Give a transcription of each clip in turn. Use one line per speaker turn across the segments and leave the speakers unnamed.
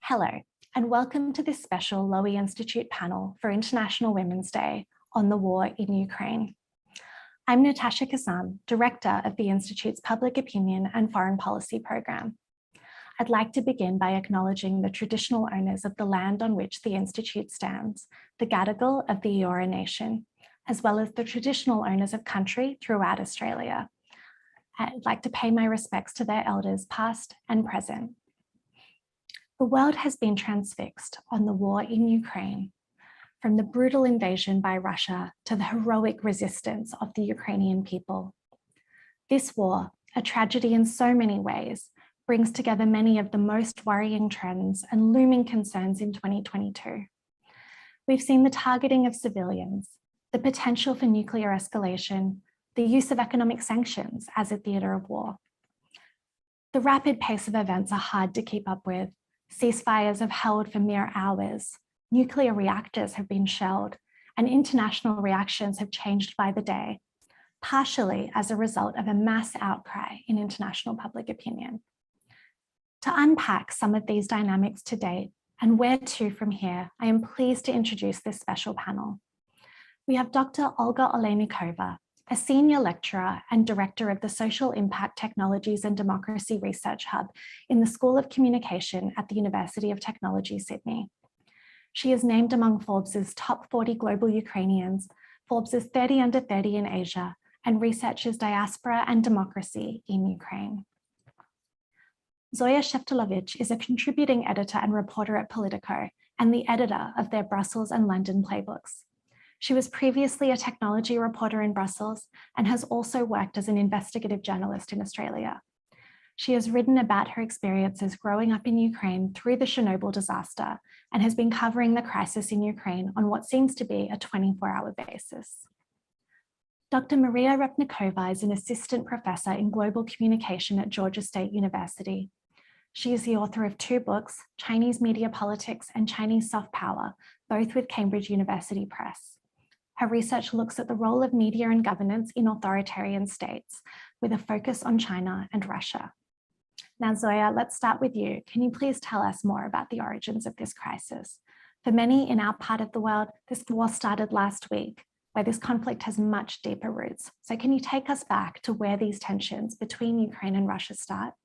Hello, and welcome to this special Lowy Institute panel for International Women's Day on the war in Ukraine. I'm Natasha Kassam, Director of the Institute's Public Opinion and Foreign Policy Program. I'd like to begin by acknowledging the traditional owners of the land on which the Institute stands, the Gadigal of the Eora Nation, as well as the traditional owners of country throughout Australia. I'd like to pay my respects to their elders past and present. The world has been transfixed on the war in Ukraine, from the brutal invasion by Russia to the heroic resistance of the Ukrainian people. This war, a tragedy in so many ways, brings together many of the most worrying trends and looming concerns in 2022. We've seen the targeting of civilians, the potential for nuclear escalation, the use of economic sanctions as a theatre of war. The rapid pace of events are hard to keep up with. Ceasefires have held for mere hours, nuclear reactors have been shelled, and international reactions have changed by the day, partially as a result of a mass outcry in international public opinion. To unpack some of these dynamics to date and where to from here, I am pleased to introduce this special panel. We have Dr. Olga Oleinikova, a senior lecturer and director of the Social Impact Technologies and Democracy Research Hub in the School of Communication at the University of Technology, Sydney. She is named among Forbes's top 40 global Ukrainians, Forbes's 30 under 30 in Asia, and researches diaspora and democracy in Ukraine. Zoya Sheftalovich is a contributing editor and reporter at Politico and the editor of their Brussels and London Playbooks. She was previously a technology reporter in Brussels and has also worked as an investigative journalist in Australia. She has written about her experiences growing up in Ukraine through the Chernobyl disaster and has been covering the crisis in Ukraine on what seems to be a 24-hour basis. Dr. Maria Repnikova is an assistant professor in global communication at Georgia State University. She is the author of 2 books, Chinese Media Politics and Chinese Soft Power, both with Cambridge University Press. Her research looks at the role of media and governance in authoritarian states, with a focus on China and Russia. Now, Zoya, let's start with you. Can you please tell us more about the origins of this crisis? For many in our part of the world, this war started last week, where this conflict has much deeper roots. So can you take us back to where these tensions between Ukraine and Russia start?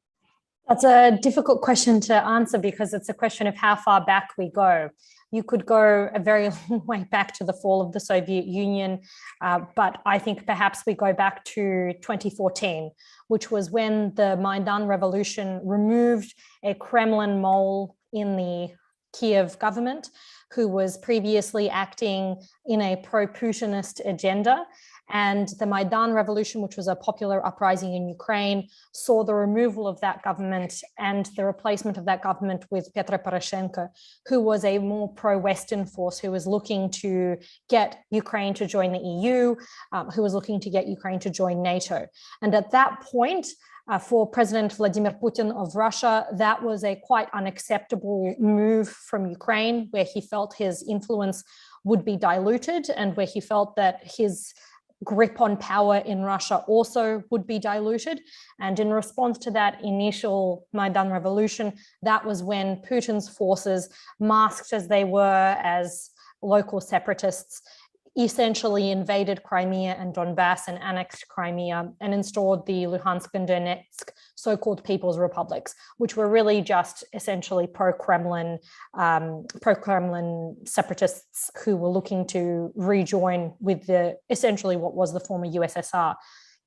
That's a difficult question to answer because it's a question of how far back we go. You could go a very long way back to the fall of the Soviet Union, but I think perhaps we go back to 2014, which was when the Maidan Revolution removed a Kremlin mole in the Kiev government, who was previously acting in a pro-Putinist agenda. And the Maidan Revolution, which was a popular uprising in Ukraine, saw the removal of that government and the replacement of that government with Petro Poroshenko, who was a more pro-Western force, who was looking to get Ukraine to join the EU, who was looking to get Ukraine to join NATO. And at that point, for President Vladimir Putin of Russia, that was a quite unacceptable move from Ukraine, where he felt his influence would be diluted and where he felt that his grip on power in Russia also would be diluted. And in response to that initial Maidan revolution, that was when Putin's forces, masked as they were as local separatists, essentially invaded Crimea and Donbass and annexed Crimea and installed the Luhansk and Donetsk so-called People's Republics, which were really just essentially pro-Kremlin separatists who were looking to rejoin with the essentially what was the former USSR.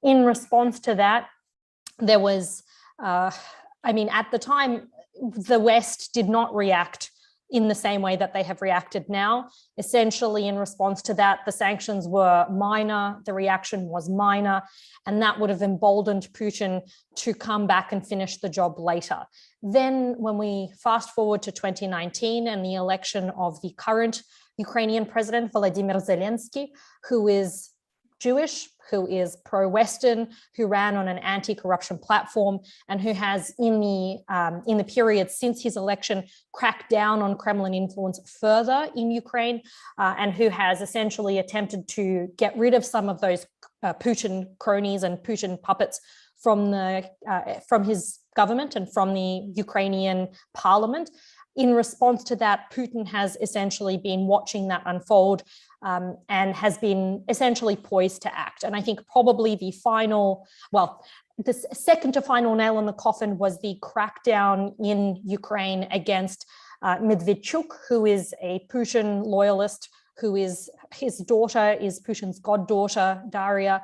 In response to that, there was, at the time, the West did not react in the same way that they have reacted now. Essentially, in response to that, the sanctions were minor, the reaction was minor, and that would have emboldened Putin to come back and finish the job later. Then when we fast forward to 2019 and the election of the current Ukrainian president, Volodymyr Zelensky, who is Jewish, who is pro-Western, who ran on an anti-corruption platform, and who has, in the period since his election, cracked down on Kremlin influence further in Ukraine, and who has essentially attempted to get rid of some of those Putin cronies and Putin puppets from his government and from the Ukrainian parliament. in response to that, Putin has essentially been watching that unfold and has been essentially poised to act. And I think probably the second to final nail in the coffin was the crackdown in Ukraine against Medvedchuk, who is a Putin loyalist, who is his daughter is Putin's goddaughter, Daria.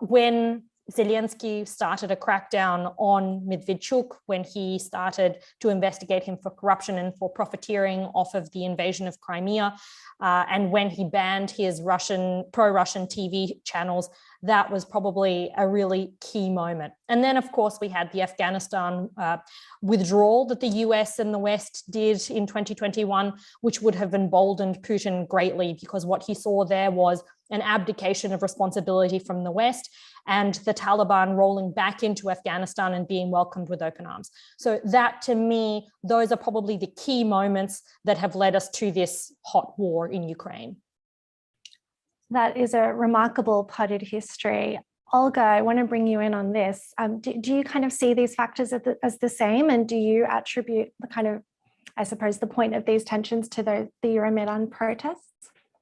When Zelensky started a crackdown on Medvedchuk, when he started to investigate him for corruption and for profiteering off of the invasion of Crimea, and when he banned his pro-Russian TV channels, that was probably a really key moment. And then, of course, we had the Afghanistan withdrawal that the US and the West did in 2021, which would have emboldened Putin greatly, because what he saw there was an abdication of responsibility from the West and the Taliban rolling back into Afghanistan and being welcomed with open arms. So that, to me, those are probably the key moments that have led us to this hot war in Ukraine.
That is a remarkable potted history. Olga, I want to bring you in on this. Do you kind of see these factors as the same? And do you attribute the kind of, I suppose, the point of these tensions to the Euromaidan protests?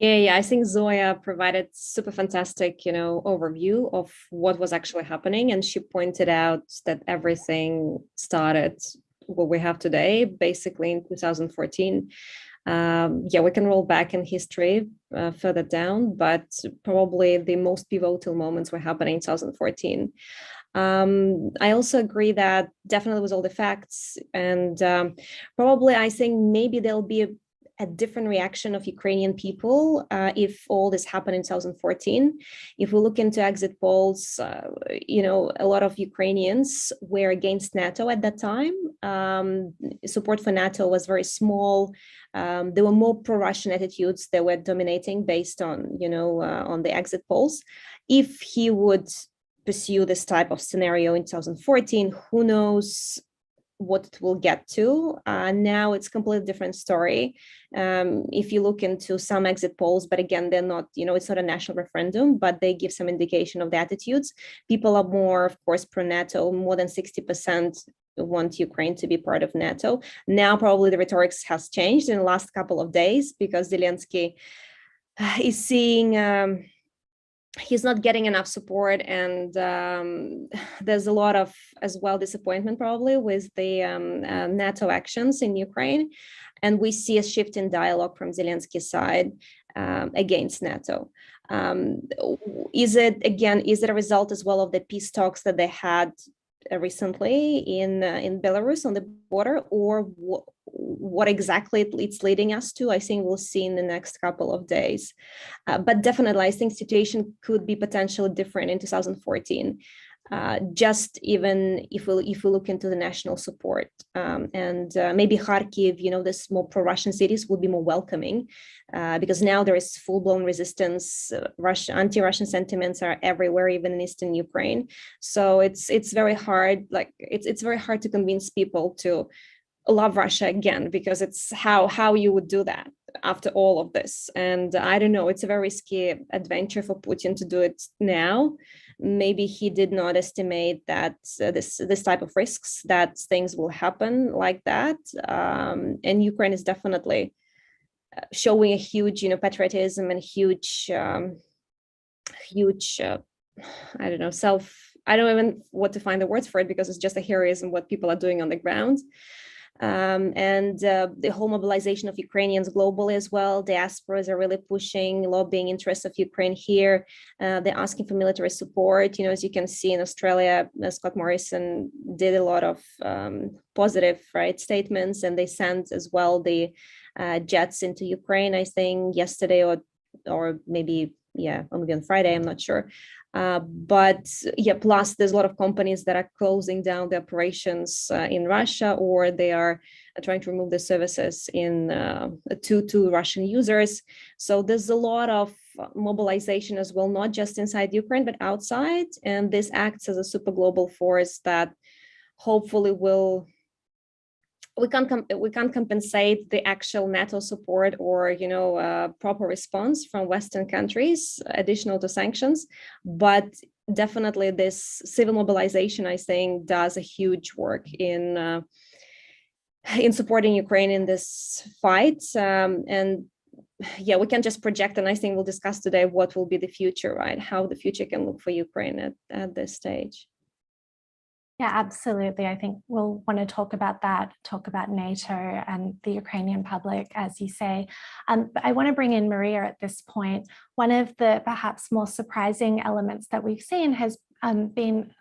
Yeah, I think Zoya provided super fantastic, overview of what was actually happening. And she pointed out that everything started what we have today, basically in 2014. We can roll back in history further down, but probably the most pivotal moments were happening in 2014. I also agree that definitely with all the facts, and probably I think maybe there'll be a different reaction of Ukrainian people if all this happened in 2014. If we look into exit polls, a lot of Ukrainians were against NATO at that time. Support for NATO was very small. There were more pro-Russian attitudes that were dominating based on, on the exit polls. If he would pursue this type of scenario in 2014, who knows what it will get to. Now it's a completely different story. If you look into some exit polls, but again, they're not, it's not a national referendum, but they give some indication of the attitudes. People are more, of course, pro-NATO. More than 60% want Ukraine to be part of NATO. Now, probably the rhetoric has changed in the last couple of days because Zelensky is seeing he's not getting enough support, and there's a lot of as well disappointment probably with the NATO actions in Ukraine, and we see a shift in dialogue from Zelensky's side against NATO. Is it a result as well of the peace talks that they had recently in Belarus on the border, or what exactly it's leading us to? I think we'll see in the next couple of days. But definitely, I think situation could be potentially different in 2014. Just even if we look into the national support, and maybe Kharkiv, the more pro-Russian cities would be more welcoming, because now there is full-blown resistance. Anti-Russian sentiments are everywhere, even in eastern Ukraine. So it's very hard. It's very hard to convince people to love Russia again, because it's how you would do that after all of this. And I don't know, it's a very risky adventure for Putin to do it now. Maybe he did not estimate that this type of risks, that things will happen like that. And Ukraine is definitely showing a huge, patriotism and huge, I don't know, I don't even what to find the words for it, because it's just a heroism what people are doing on the ground. And the whole mobilization of Ukrainians globally as well. Diasporas are really pushing, lobbying interests of Ukraine here. They're asking for military support. As you can see in Australia, Scott Morrison did a lot of positive statements, and they sent as well the jets into Ukraine, I think yesterday or maybe on Friday, I'm not sure. But plus there's a lot of companies that are closing down the operations in Russia, or they are trying to remove the services to Russian users. So there's a lot of mobilization as well, not just inside Ukraine, but outside. And this acts as a super global force that hopefully we can't compensate the actual NATO support or proper response from Western countries additional to sanctions, but definitely this civil mobilization, I think, does a huge work in in supporting Ukraine in this fight. And yeah, we can just project, and I think we'll discuss today what will be the future, right? How the future can look for Ukraine at this stage.
Yeah, absolutely. I think we'll want to talk about that, talk about NATO and the Ukrainian public, as you say. But I want to bring in Maria at this point. One of the perhaps more surprising elements that we've seen has been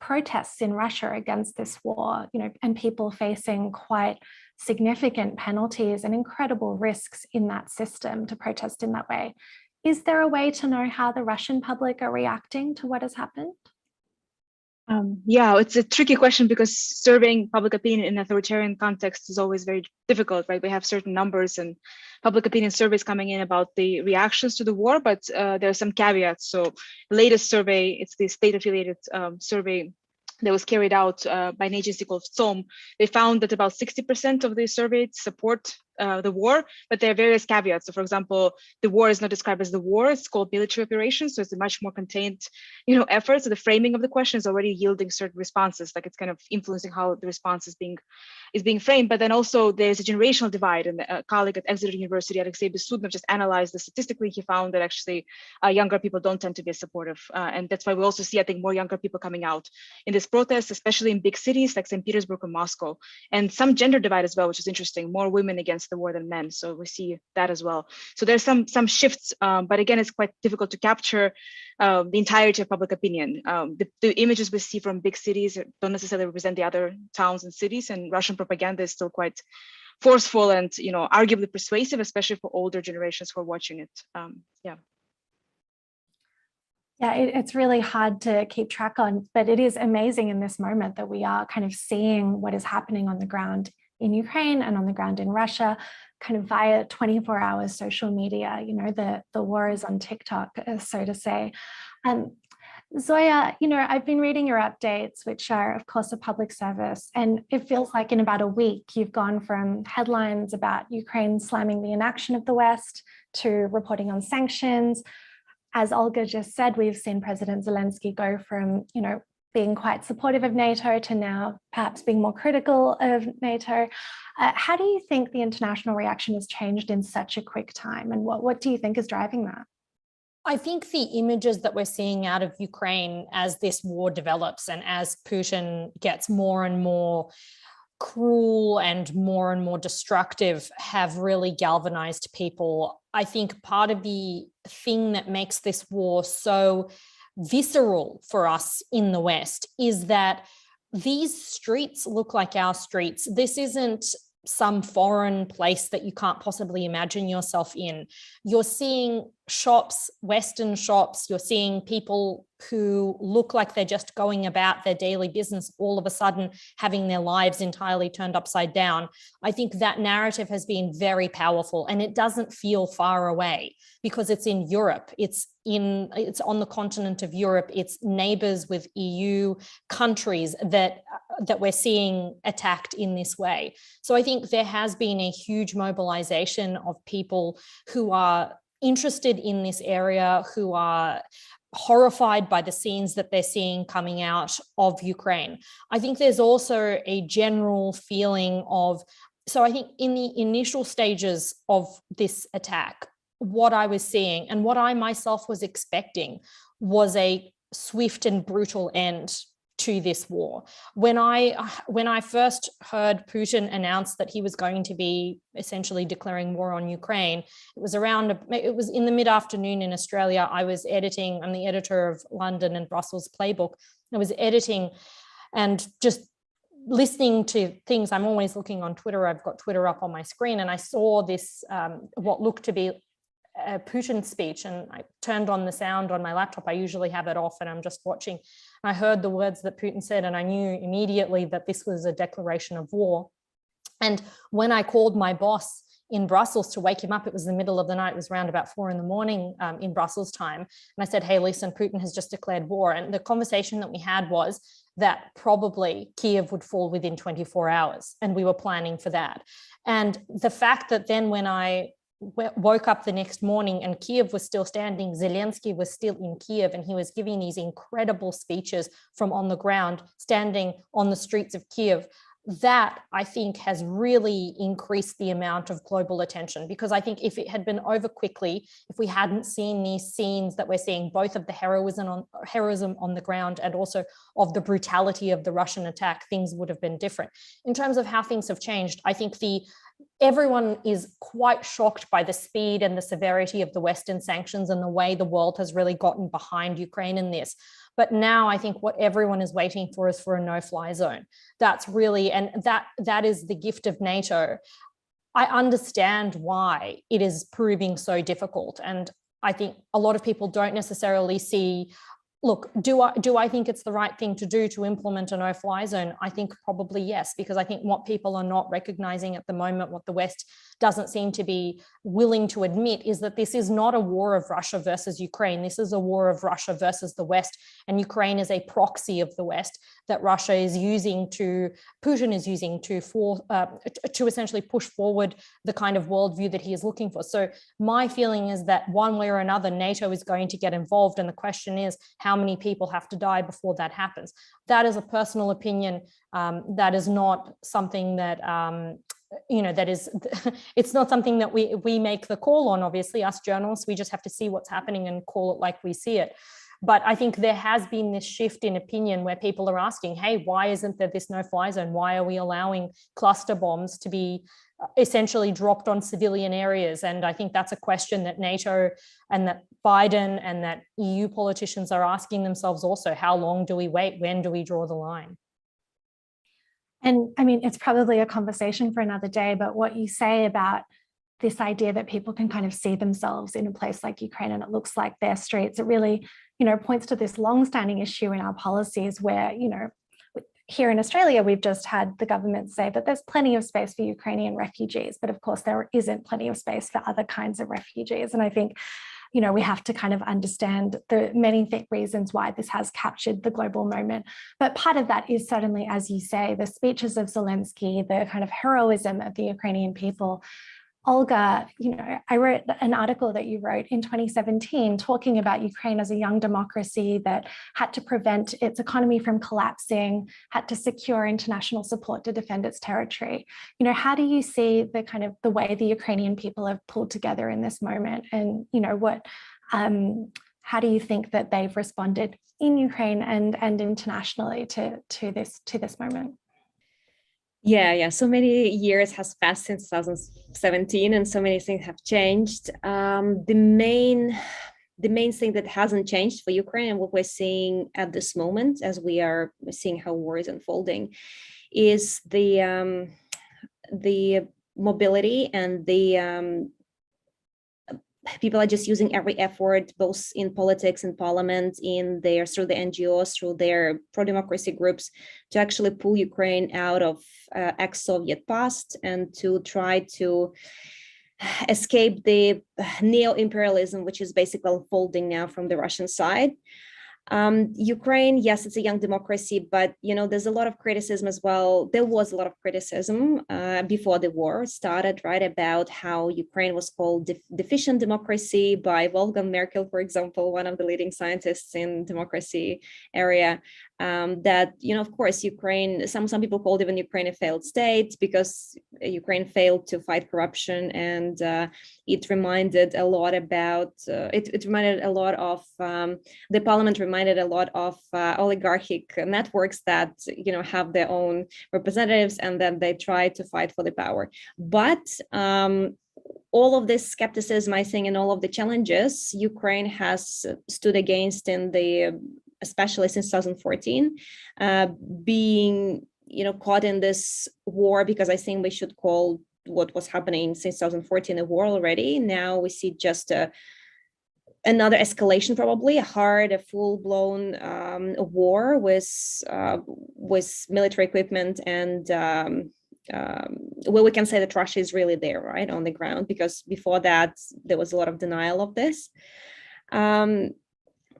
protests in Russia against this war, and people facing quite significant penalties and incredible risks in that system to protest in that way. Is there a way to know how the Russian public are reacting to what has happened?
Yeah, it's a tricky question because surveying public opinion in authoritarian context is always very difficult, right? We have certain numbers and public opinion surveys coming in about the reactions to the war, but there are some caveats. So the latest survey, it's the state-affiliated survey that was carried out by an agency called SOM. They found that about 60% of the surveyed support the war, but there are various caveats. So for example, the war is not described as the war, it's called military operations. So it's a much more contained, effort. So the framing of the question is already yielding certain responses, like it's kind of influencing how the response is being framed. But then also there's a generational divide, and a colleague at Exeter University, Alexei Besudnov, just analyzed this statistically. He found that actually younger people don't tend to be as supportive. And that's why we also see, I think, more younger people coming out in this protest, especially in big cities like St. Petersburg or Moscow. And some gender divide as well, which is interesting, more women against the war than men. So we see that as well. So there's some shifts, but again, it's quite difficult to capture the entirety of public opinion. The images we see from big cities don't necessarily represent the other towns and cities, and Russian propaganda is still quite forceful and arguably persuasive, especially for older generations who are watching it.
Yeah, it's really hard to keep track on, but it is amazing in this moment that we are kind of seeing what is happening on the ground in Ukraine and on the ground in Russia, kind of via 24-hour social media. The war is on TikTok, so to say. Zoya, I've been reading your updates, which are, of course, a public service, and it feels like in about a week, you've gone from headlines about Ukraine slamming the inaction of the West to reporting on sanctions. As Olga just said, we've seen President Zelensky go from, being quite supportive of NATO to now perhaps being more critical of NATO. How do you think the international reaction has changed in such a quick time? And what do you think is driving that?
I think the images that we're seeing out of Ukraine as this war develops and as Putin gets more and more cruel and more destructive have really galvanized people. I think part of the thing that makes this war so visceral for us in the West is that these streets look like our streets. This isn't some foreign place that you can't possibly imagine yourself in. You're seeing shops, Western shops, you're seeing people who look like they're just going about their daily business, all of a sudden having their lives entirely turned upside down. I think that narrative has been very powerful, and it doesn't feel far away because it's in Europe. It's on the continent of Europe. It's neighbors with EU countries that we're seeing attacked in this way. So I think there has been a huge mobilization of people who are interested in this area, who are horrified by the scenes that they're seeing coming out of Ukraine. I think there's also a general feeling of, so I think in the initial stages of this attack, what I was seeing and what I myself was expecting was a swift and brutal end to this war. When I first heard Putin announce that he was going to be essentially declaring war on Ukraine, it was in the mid-afternoon in Australia. I'm the editor of London and Brussels Playbook. I was editing and just listening to things. I'm always looking on Twitter. I've got Twitter up on my screen, and I saw this, what looked to be a Putin speech, and I turned on the sound on my laptop. I usually have it off and I'm just watching. And I heard the words that Putin said, and I knew immediately that this was a declaration of war. And when I called my boss in Brussels to wake him up, it was the middle of the night, it was around about 4 a.m. In Brussels time. And I said, hey, listen, Putin has just declared war. And the conversation that we had was that probably Kiev would fall within 24 hours. And we were planning for that. And the fact that then when I woke up the next morning and Kiev was still standing, Zelensky was still in Kiev, and he was giving these incredible speeches from on the ground, standing on the streets of Kiev. that I think has really increased the amount of global attention, because I think if it had been over quickly, if we hadn't seen these scenes that we're seeing, both of the heroism on the ground and also of the brutality of the Russian attack, things would have been different. In terms of how things have changed, I think everyone is quite shocked by the speed and the severity of the Western sanctions and the way the world has really gotten behind Ukraine in this. But now I think what everyone is waiting for is for a no-fly zone. That's really, and that is the gift of NATO. I understand why it is proving so difficult. And I think a lot of people don't necessarily see, look, do I think it's the right thing to do to implement a no-fly zone? I think probably yes, because I think what people are not recognizing at the moment, what the West doesn't seem to be willing to admit, is that this is not a war of Russia versus Ukraine. This is a war of Russia versus the West, and Ukraine is a proxy of the West that Russia is using Putin is using to essentially push forward the kind of worldview that he is looking for. So my feeling is that one way or another, NATO is going to get involved, and the question is, how many people have to die before that happens? That is a personal opinion. That is not something that, it's not something that we make the call on, obviously, us journalists. We just have to see what's happening and call it like we see it. But I think there has been this shift in opinion where people are asking, hey, why isn't there this no-fly zone? Why are we allowing cluster bombs to be essentially dropped on civilian areas? And I think that's a question that NATO and that Biden and that EU politicians are asking themselves also. How long do we wait? When do we draw the line?
And I mean, it's probably a conversation for another day, but what you say about this idea that people can kind of see themselves in a place like Ukraine and it looks like their streets, it really, points to this long-standing issue in our policies where, here in Australia, we've just had the government say that there's plenty of space for Ukrainian refugees, but of course there isn't plenty of space for other kinds of refugees. And I think, we have to kind of understand the many reasons why this has captured the global moment. But part of that is certainly, as you say, the speeches of Zelensky, the kind of heroism of the Ukrainian people. Olga, I read an article that you wrote in 2017 talking about Ukraine as a young democracy that had to prevent its economy from collapsing, had to secure international support to defend its territory. How do you see the way the Ukrainian people have pulled together in this moment? And, how do you think that they've responded in Ukraine and internationally to this moment?
Yeah. So many years has passed since 2017, and so many things have changed. The main thing that hasn't changed for Ukraine, and what we're seeing at this moment, as we are seeing how war is unfolding, is the mobility and the people are just using every effort, both in politics and parliament, through the NGOs, through their pro-democracy groups, to actually pull Ukraine out of ex-Soviet past and to try to escape the neo-imperialism, which is basically unfolding now from the Russian side. Ukraine, yes, it's a young democracy, but there's a lot of criticism as well. There was a lot of criticism before the war started, right, about how Ukraine was called deficient democracy by Wolfgang Merkel, for example, one of the leading scientists in democracy area. That of course, Ukraine. Some people called even Ukraine a failed state because Ukraine failed to fight corruption, and it reminded a lot about. It reminded a lot of the parliament. Reminded a lot of oligarchic networks that have their own representatives, and then they try to fight for the power. But all of this skepticism, I think, and all of the challenges Ukraine has stood against especially since 2014, being caught in this war, because I think we should call what was happening since 2014 a war already. Now we see just another escalation, probably a full-blown war with military equipment, and where we can say that Russia is really there, right, on the ground, because before that there was a lot of denial of this.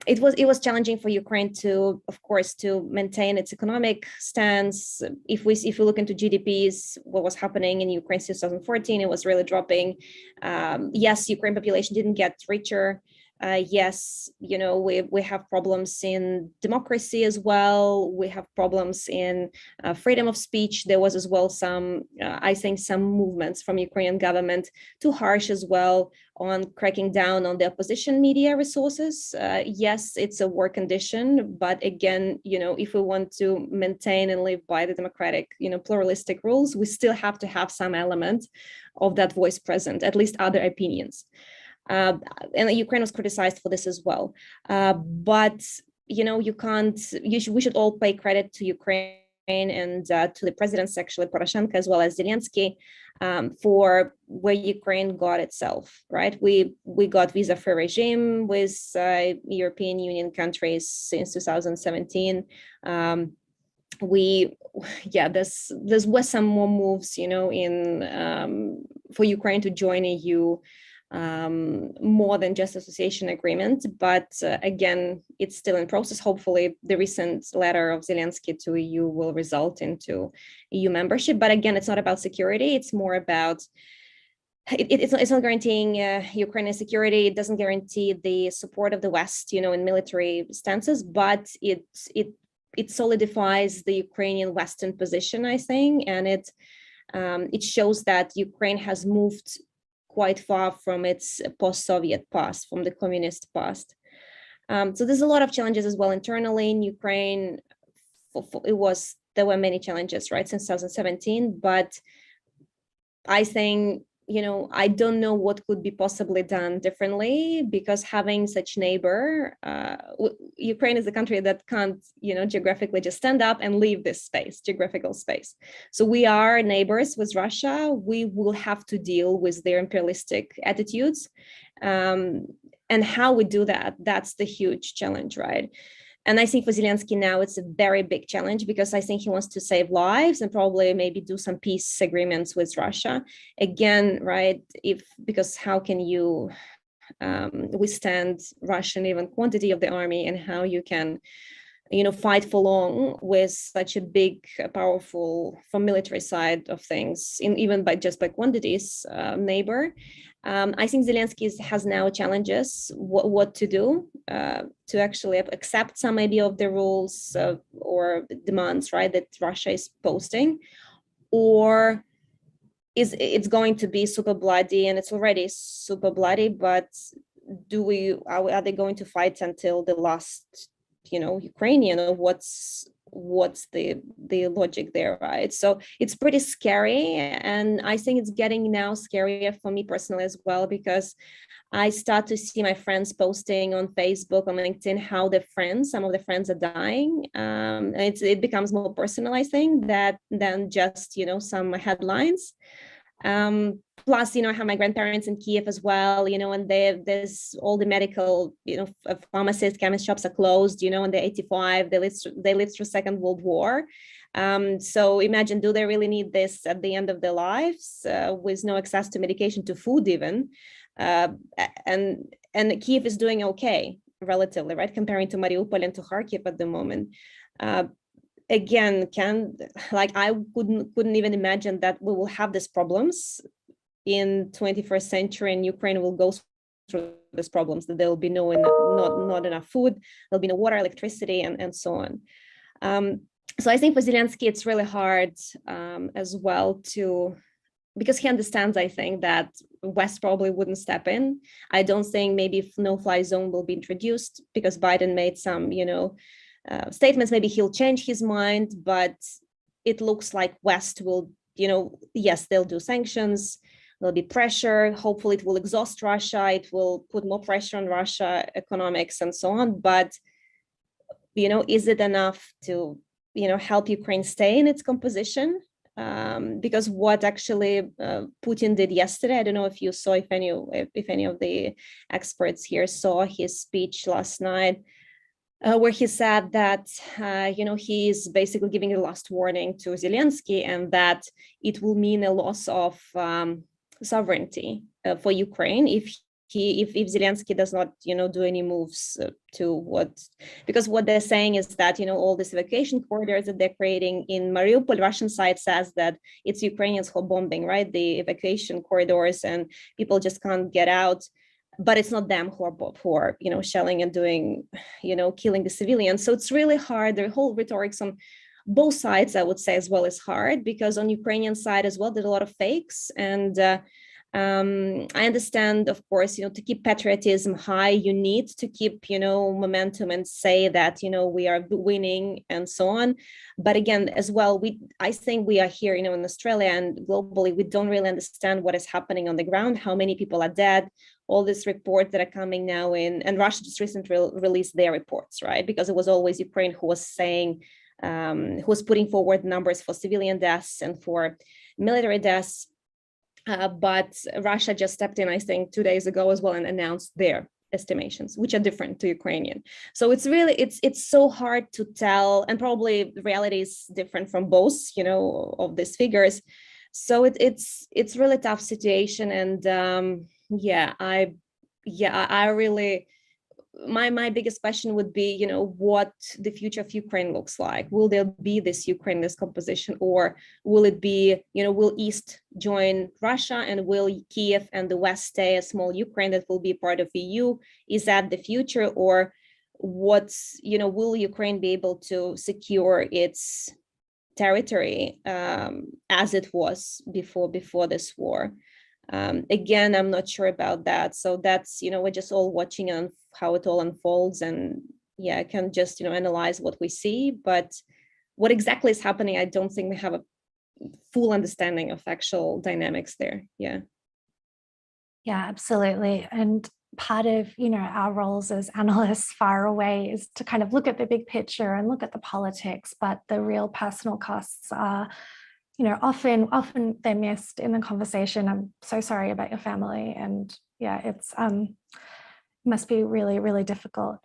It was challenging for Ukraine to, of course, to maintain its economic stance. If we look into GDPs, what was happening in Ukraine since 2014, it was really dropping. Yes, Ukraine population didn't get richer, Yes, we have problems in democracy as well. We have problems in freedom of speech. There was as well some, I think, some movements from Ukrainian government too harsh as well on cracking down on the opposition media resources. Yes, it's a war condition, but again, if we want to maintain and live by the democratic, pluralistic rules, we still have to have some element of that voice present, at least other opinions. And Ukraine was criticized for this as well. But, we should all pay credit to Ukraine and to the presidents, actually, Poroshenko, as well as Zelensky, for where Ukraine got itself, right? We got visa-free regime with European Union countries since 2017. There's was some more moves, for Ukraine to join EU, more than just association agreement, but again, it's still in process. Hopefully the recent letter of Zelensky to EU will result into EU membership, but again, it's not about security. It's more about it's not guaranteeing Ukrainian security. It doesn't guarantee the support of the West, in military stances, but it solidifies the Ukrainian Western position, I think, and it shows that Ukraine has moved quite far from its post-Soviet past, from the communist past. So there's a lot of challenges as well internally in Ukraine. There were many challenges, right, since 2017, but I think, I don't know what could be possibly done differently, because having such neighbor, Ukraine is a country that can't, geographically just stand up and leave this space, geographical space. So we are neighbors with Russia. We will have to deal with their imperialistic attitudes. And how we do that, that's the huge challenge, right? And I think for Zelensky now, it's a very big challenge, because I think he wants to save lives and probably maybe do some peace agreements with Russia. Again, right, because how can you withstand Russian even quantity of the army, and how you can, fight for long with such a big, powerful, from military side of things, even by quantities, neighbor. I think Zelensky has now challenges what to do to actually accept some maybe of the rules or demands, right, that Russia is posting, or it's going to be super bloody, and it's already super bloody, but are they going to fight until the last, Ukrainian, or what's the logic there, right? So it's pretty scary, and I think it's getting now scarier for me personally as well, because I start to see my friends posting on Facebook, on LinkedIn, how some of the friends are dying. And it becomes more personal, I think, than just, some headlines. Plus, I have my grandparents in Kiev as well, and there's all the medical, pharmacists, chemist shops are closed, and they're 85, they lived through Second World War. So imagine, do they really need this at the end of their lives, with no access to medication, to food even? And Kiev is doing okay, relatively, right, comparing to Mariupol and to Kharkiv at the moment. Again, I couldn't even imagine that we will have these problems in 21st century, and Ukraine will go through these problems, that there will be not enough food, there'll be no water, electricity, and so on. So I think for Zelensky, it's really hard as well because he understands, I think, that West probably wouldn't step in. I don't think maybe no-fly zone will be introduced, because Biden made some, statements. Maybe he'll change his mind, but it looks like West will, yes, they'll do sanctions, there'll be pressure. Hopefully it will exhaust Russia. It will put more pressure on Russia economics and so on. But, is it enough to, help Ukraine stay in its composition? Because what actually Putin did yesterday, I don't know if you saw, if any of the experts here saw his speech last night, where he said that, he is basically giving a last warning to Zelensky, and that it will mean a loss of sovereignty for Ukraine if Zelensky does not, do any moves because what they're saying is that, all these evacuation corridors that they're creating in Mariupol, Russian side says that it's Ukrainians who are bombing, right, the evacuation corridors, and people just can't get out. but it's not them who are shelling and doing, killing the civilians. So it's really hard. The whole rhetorics on both sides, I would say, as well, is hard, because on Ukrainian side as well, there's a lot of fakes. And I understand, of course, to keep patriotism high, you need to keep, momentum and say that, we are winning and so on. But again, as well, I think we are here, in Australia and globally, we don't really understand what is happening on the ground, how many people are dead, all these reports that are coming now in, and Russia just recently released their reports, right? Because it was always Ukraine who was saying, who was putting forward numbers for civilian deaths and for military deaths. But Russia just stepped in, I think, 2 days ago as well, and announced their estimations, which are different to Ukrainian. So it's really, it's so hard to tell, and probably the reality is different from both, of these figures. So it's really tough situation. And I really, my biggest question would be, what the future of Ukraine looks like. Will there be this Ukraine, this composition, or will it be, will East join Russia, and will Kiev and the West stay a small Ukraine that will be part of EU? Is that the future, or will Ukraine be able to secure its territory as it was before this war? Again, I'm not sure about that. So that's, we're just all watching on how it all unfolds, and I can just, analyze what we see, but what exactly is happening, I don't think we have a full understanding of actual dynamics there. Yeah,
absolutely. And part of, our roles as analysts far away is to kind of look at the big picture and look at the politics, but the real personal costs are, often they're missed in the conversation. I'm so sorry about your family. And it's must be really, really difficult.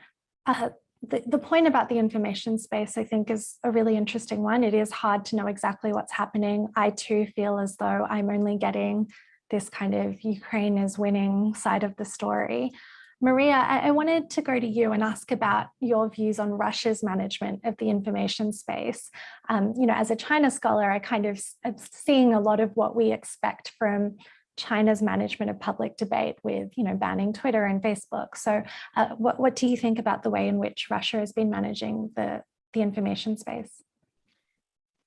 The point about the information space, I think, is a really interesting one. It is hard to know exactly what's happening. I too feel as though I'm only getting this kind of Ukraine is winning side of the story. Maria, I wanted to go to you and ask about your views on Russia's management of the information space. As a China scholar, I kind of am seeing a lot of what we expect from China's management of public debate with, banning Twitter and Facebook. So what do you think about the way in which Russia has been managing the information space?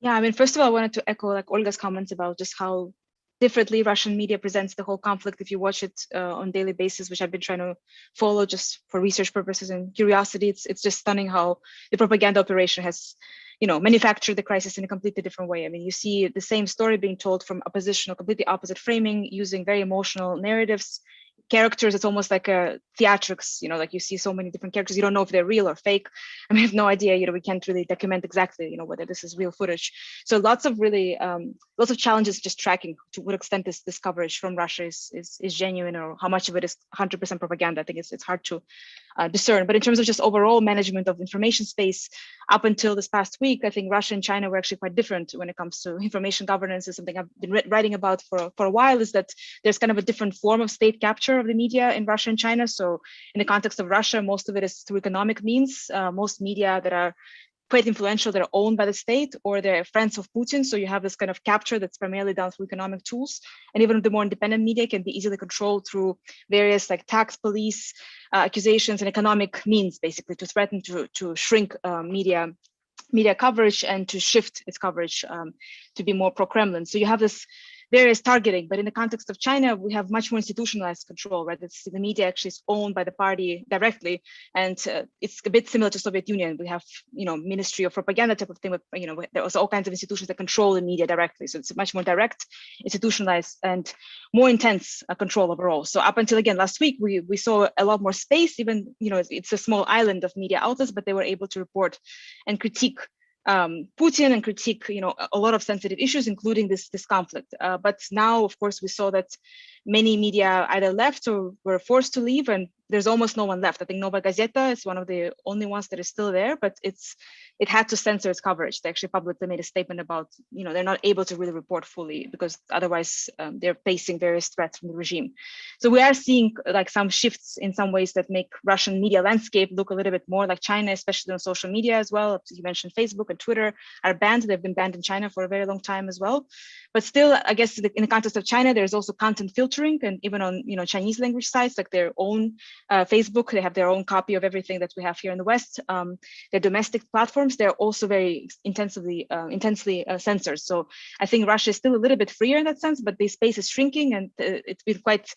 Yeah, first of all, I wanted to echo Olga's comments about just how differently Russian media presents the whole conflict. If you watch it on a daily basis, which I've been trying to follow just for research purposes and curiosity, it's just stunning how the propaganda operation has, manufactured the crisis in a completely different way. You see the same story being told from opposition, completely opposite framing, using very emotional narratives, characters. It's almost like a theatrics, you see so many different characters. You don't know if they're real or fake. I have no idea, we can't really document exactly, whether this is real footage. So lots of challenges just tracking to what extent this coverage from Russia is genuine, or how much of it is 100% propaganda. I think it's hard to discern. But in terms of just overall management of information space, up until this past week, I think Russia and China were actually quite different when it comes to information governance. Is something I've been writing about for a while, is that there's kind of a different form of state capture of the media in Russia and China. So in the context of Russia, most of it is through economic means. Most media that are quite influential, that are owned by the state, or they're friends of Putin. So you have this kind of capture that's primarily done through economic tools. And even the more independent media can be easily controlled through various tax police accusations and economic means, basically to threaten to shrink media coverage and to shift its coverage to be more pro-Kremlin. So you have this various targeting, but in the context of China, we have much more institutionalized control, right? The media actually is owned by the party directly, and it's a bit similar to Soviet Union. We have, Ministry of Propaganda type of thing, but there are all kinds of institutions that control the media directly. So it's a much more direct, institutionalized, and more intense control overall. So up until again last week, we saw a lot more space. Even it's a small island of media outlets, but they were able to report and critique Putin and critique, a lot of sensitive issues, including this conflict. But now, of course, we saw that many media either left or were forced to leave, and there's almost no one left. I think Novaya Gazeta is one of the only ones that is still there, but it had to censor its coverage. They actually publicly made a statement about, they're not able to really report fully because otherwise they're facing various threats from the regime. So we are seeing some shifts in some ways that make Russian media landscape look a little bit more like China, especially on social media as well. You mentioned Facebook and Twitter are banned. They've been banned in China for a very long time as well. But still, I guess in the context of China, there's also content filtering filtering, and even on Chinese language sites like their own Facebook, they have their own copy of everything that we have here in the West. Their domestic platforms, they're also very intensely censored. So I think Russia is still a little bit freer in that sense, but the space is shrinking, and it's been quite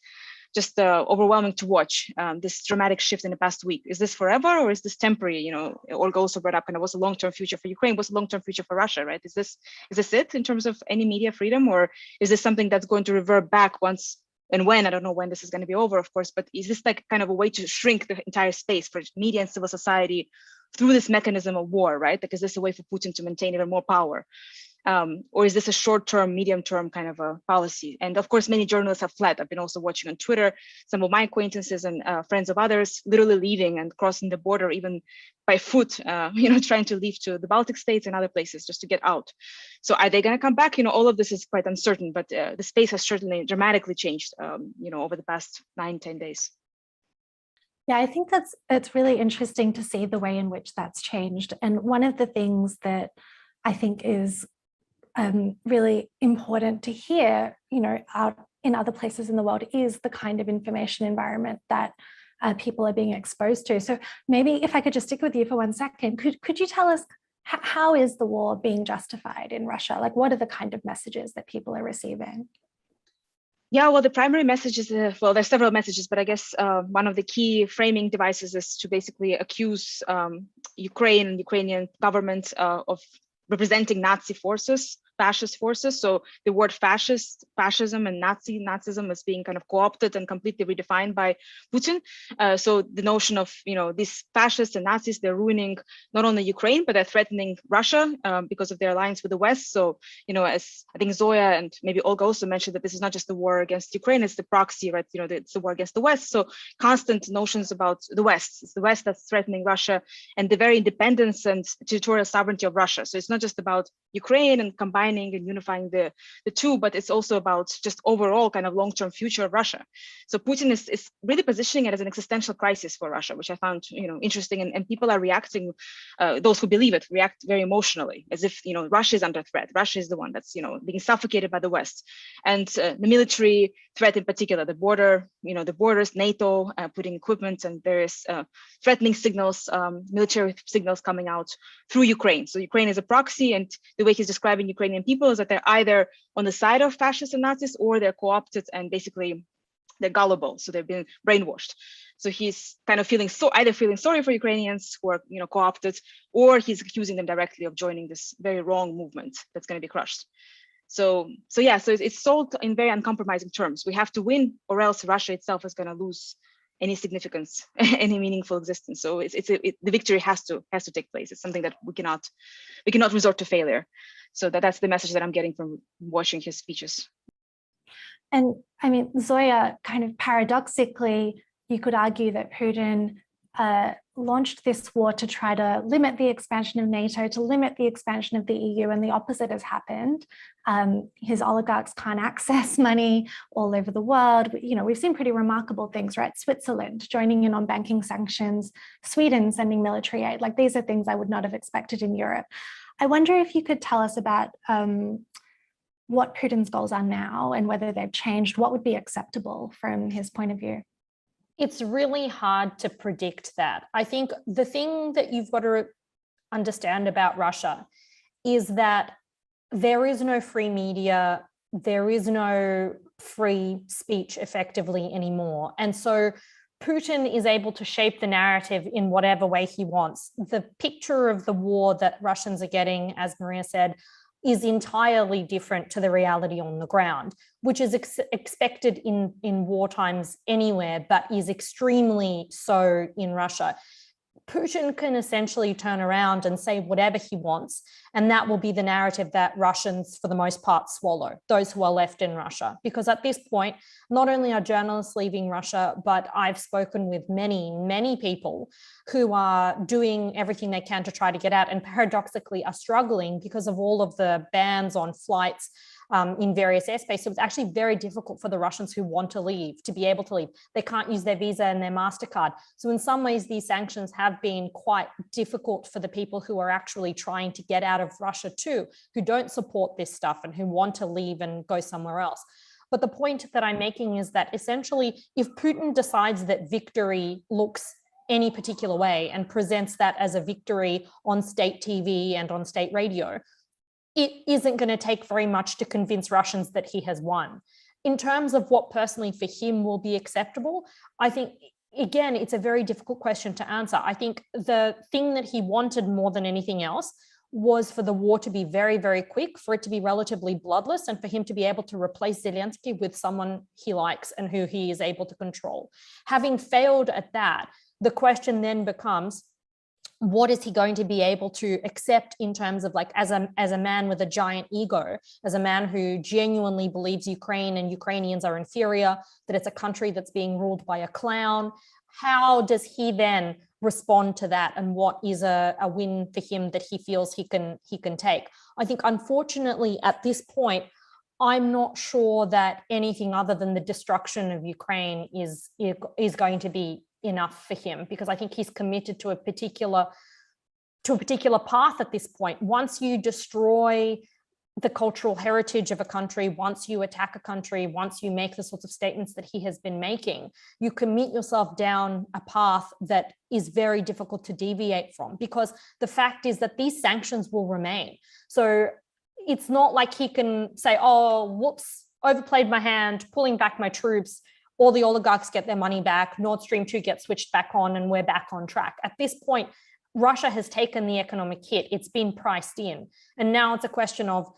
just overwhelming to watch this dramatic shift in the past week. Is this forever, or is this temporary? Olga also brought up kind of what's the long-term future for Ukraine, what's the long-term future for Russia, right? Is this it in terms of any media freedom, or is this something that's going to revert back once and when? I don't know when this is going to be over, of course, but is this like kind of a way to shrink the entire space for media and civil society through this mechanism of war, right? Like, is this a way for Putin to maintain even more power? Or is this a short-term, medium-term kind of a policy? And of course, many journalists have fled. I've been also watching on Twitter, some of my acquaintances and friends of others literally leaving and crossing the border even by foot, trying to leave to the Baltic states and other places just to get out. So are they going to come back? All of this is quite uncertain, but the space has certainly dramatically changed, over the past 9-10 days.
Yeah, I think it's really interesting to see the way in which that's changed. And one of the things that I think is really important to hear, out in other places in the world, is the kind of information environment that people are being exposed to. So maybe if I could just stick with you for 1 second, could you tell us how is the war being justified in Russia? Like, what are the kind of messages that people are receiving?
Yeah, well, the primary message is, there's several messages, but I guess one of the key framing devices is to basically accuse Ukraine and Ukrainian government of representing Nazi forces, fascist forces. So the word fascism and Nazism is being kind of co-opted and completely redefined by Putin. So the notion of, these fascists and Nazis, they're ruining not only Ukraine, but they're threatening Russia because of their alliance with the West. So, as I think Zoya and maybe Olga also mentioned, that this is not just the war against Ukraine, it's the proxy, right? It's the war against the West. So constant notions about the West. It's the West that's threatening Russia and the very independence and territorial sovereignty of Russia. So it's not just about Ukraine and combining and unifying the two, but it's also about just overall kind of long-term future of Russia. So Putin is really positioning it as an existential crisis for Russia, which I found interesting, and people are reacting. Those who believe it react very emotionally, as if Russia is under threat. Russia is the one that's being suffocated by the West, and the military threat in particular, the border, the borders, NATO putting equipment and various threatening signals, military signals coming out through Ukraine. So Ukraine is a proxy, and the way he's describing Ukrainian people is that they're either on the side of fascists and Nazis, or they're co-opted and basically they're gullible. So they've been brainwashed. So he's kind of either feeling sorry for Ukrainians who are co-opted, or he's accusing them directly of joining this very wrong movement that's going to be crushed. So it's sold in very uncompromising terms. We have to win, or else Russia itself is going to lose any significance, any meaningful existence. So the victory has to take place. It's something that we cannot resort to failure. So that's the message that I'm getting from watching his speeches.
And I mean, Zoya, kind of paradoxically, you could argue that Putin launched this war to try to limit the expansion of NATO, to limit the expansion of the EU, and the opposite has happened. His oligarchs can't access money all over the world. We've seen pretty remarkable things, right? Switzerland joining in on banking sanctions, Sweden sending military aid. Like, these are things I would not have expected in Europe. I wonder if you could tell us about what Putin's goals are now and whether they've changed. What would be acceptable from his point of view?
It's really hard to predict that. I think the thing that you've got to understand about Russia is that there is no free media, there is no free speech effectively anymore. And so Putin is able to shape the narrative in whatever way he wants. The picture of the war that Russians are getting, as Maria said, is entirely different to the reality on the ground, which is expected in war times anywhere, but is extremely so in Russia. Putin can essentially turn around and say whatever he wants, and that will be the narrative that Russians, for the most part, swallow, those who are left in Russia. Because at this point, not only are journalists leaving Russia, but I've spoken with many, many people who are doing everything they can to try to get out, and paradoxically are struggling because of all of the bans on flights in various airspace. So it's actually very difficult for the Russians who want to leave to be able to leave. They can't use their Visa and their MasterCard. So in some ways, these sanctions have been quite difficult for the people who are actually trying to get out of Russia too, who don't support this stuff and who want to leave and go somewhere else. But the point that I'm making is that essentially, if Putin decides that victory looks any particular way and presents that as a victory on state TV and on state radio, it isn't going to take very much to convince Russians that he has won. In terms of what personally for him will be acceptable, I think, again, it's a very difficult question to answer. I think the thing that he wanted more than anything else was for the war to be very, very quick, for it to be relatively bloodless, and for him to be able to replace Zelensky with someone he likes and who he is able to control. Having failed at that, the question then becomes, what is he going to be able to accept in terms of, like, as a man with a giant ego, as a man who genuinely believes Ukraine and Ukrainians are inferior, that it's a country that's being ruled by a clown? How does he then respond to that, and what is a win for him that he feels he can take? I think, unfortunately, at this point, I'm not sure that anything other than the destruction of Ukraine is going to be enough for him, because I think he's committed to a particular path at this point. Once you destroy the cultural heritage of a country, once you attack a country, once you make the sorts of statements that he has been making, you commit yourself down a path that is very difficult to deviate from, because the fact is that these sanctions will remain. So it's not like he can say, oh, whoops, overplayed my hand, pulling back my troops, all the oligarchs get their money back, Nord Stream 2 gets switched back on, and we're back on track. At this point, Russia has taken the economic hit. It's been priced in. And now it's a question of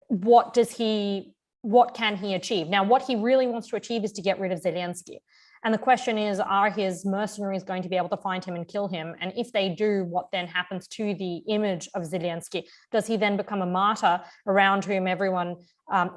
what can he achieve? Now, what he really wants to achieve is to get rid of Zelensky. And the question is, are his mercenaries going to be able to find him and kill him? And if they do, what then happens to the image of Zelensky? Does he then become a martyr around whom everyone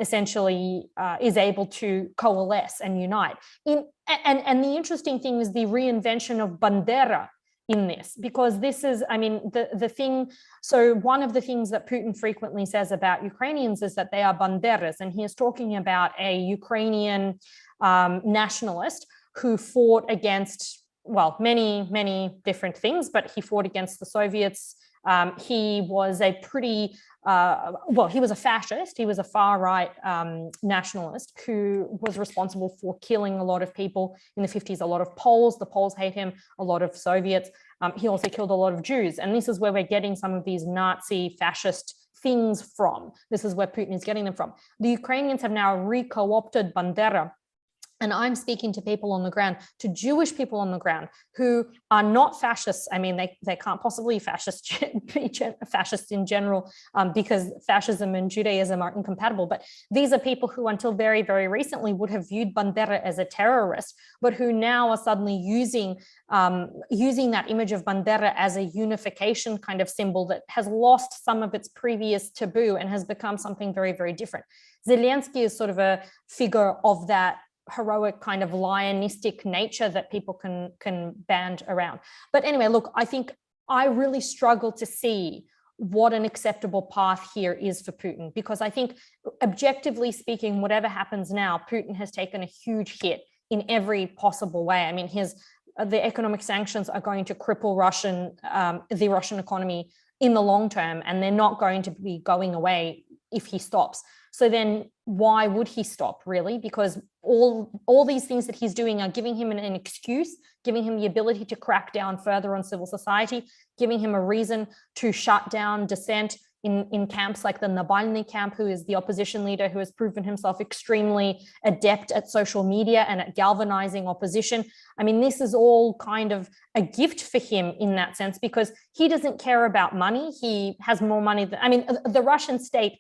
essentially is able to coalesce and unite? And the interesting thing is the reinvention of Bandera in this, because this is, I mean, the thing. So one of the things that Putin frequently says about Ukrainians is that they are banderas, and he is talking about a Ukrainian nationalist who fought against, well, many different things, but he fought against the Soviets. He was a pretty, he was a fascist. He was a far-right nationalist who was responsible for killing a lot of people in the 50s, a lot of Poles. The Poles hate him, a lot of Soviets. He also killed a lot of Jews. And this is where we're getting some of these Nazi fascist things from. This is where Putin is getting them from. The Ukrainians have now re-co-opted Bandera. And I'm speaking to people on the ground, to Jewish people on the ground who are not fascists. I mean, they can't possibly be fascists in general, because fascism and Judaism are incompatible. But these are people who until very, very recently would have viewed Bandera as a terrorist, but who now are suddenly using that image of Bandera as a unification kind of symbol that has lost some of its previous taboo and has become something very, very different. Zelensky is sort of a figure of that heroic kind of lionistic nature that people can band around. But anyway, look, I think I really struggle to see what an acceptable path here is for Putin, because I think, objectively speaking, whatever happens now, Putin has taken a huge hit in every possible way. I mean, the economic sanctions are going to cripple the Russian economy in the long term, and they're not going to be going away if he stops. So then why would he stop, really? Because all these things that he's doing are giving him an excuse, giving him the ability to crack down further on civil society, giving him a reason to shut down dissent in camps like the Navalny camp, who is the opposition leader who has proven himself extremely adept at social media and at galvanizing opposition. I mean, this is all kind of a gift for him in that sense, because he doesn't care about money. He has more money than, I mean, the Russian state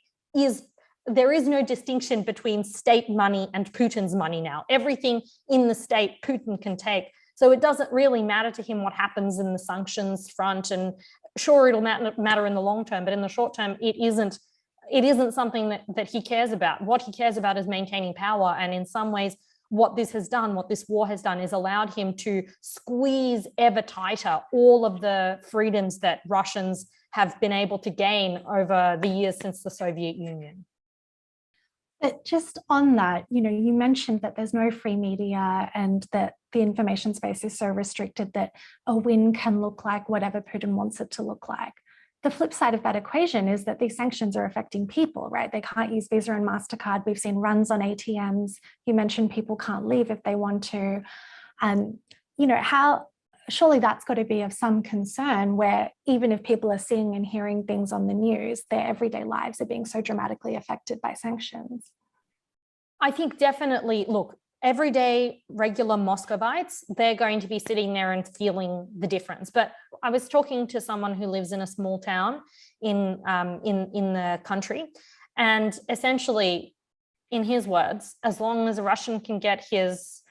there is no distinction between state money and Putin's money now. Everything in the state Putin can take. So it doesn't really matter to him what happens in the sanctions front. And sure, it'll matter in the long term, but in the short term, it isn't something that he cares about. What he cares about is maintaining power. And in some ways, what this war has done is allowed him to squeeze ever tighter all of the freedoms that Russians have been able to gain over the years since the Soviet Union.
But just on that, you mentioned that there's no free media and that the information space is so restricted that a win can look like whatever Putin wants it to look like. the flip side of that equation is that these sanctions are affecting people, right? They can't use Visa and MasterCard. We've seen runs on ATMs. You mentioned people can't leave if they want to. Surely that's got to be of some concern, where even if people are seeing and hearing things on the news, their everyday lives are being so dramatically affected by sanctions.
I think definitely, look, everyday regular Muscovites, they're going to be sitting there and feeling the difference. But I was talking to someone who lives in a small town in the country, and essentially, in his words, as long as a Russian can get his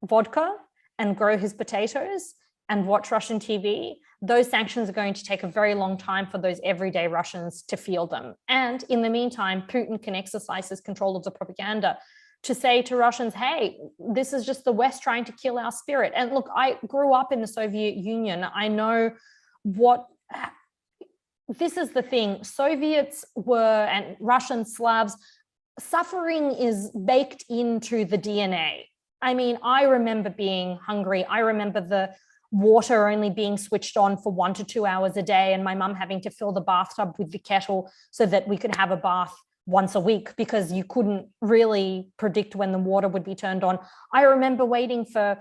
vodka and grow his potatoes and watch Russian TV, those sanctions are going to take a very long time for those everyday Russians to feel them. And in the meantime, Putin can exercise his control of the propaganda to say to Russians, hey, this is just the West trying to kill our spirit. And look, I grew up in the Soviet Union. I know this is the thing. Soviets were, and Russian Slavs, suffering is baked into the DNA. I mean, I remember being hungry. I remember the water only being switched on for 1 to 2 hours a day, and my mum having to fill the bathtub with the kettle so that we could have a bath once a week, because you couldn't really predict when the water would be turned on. I remember waiting for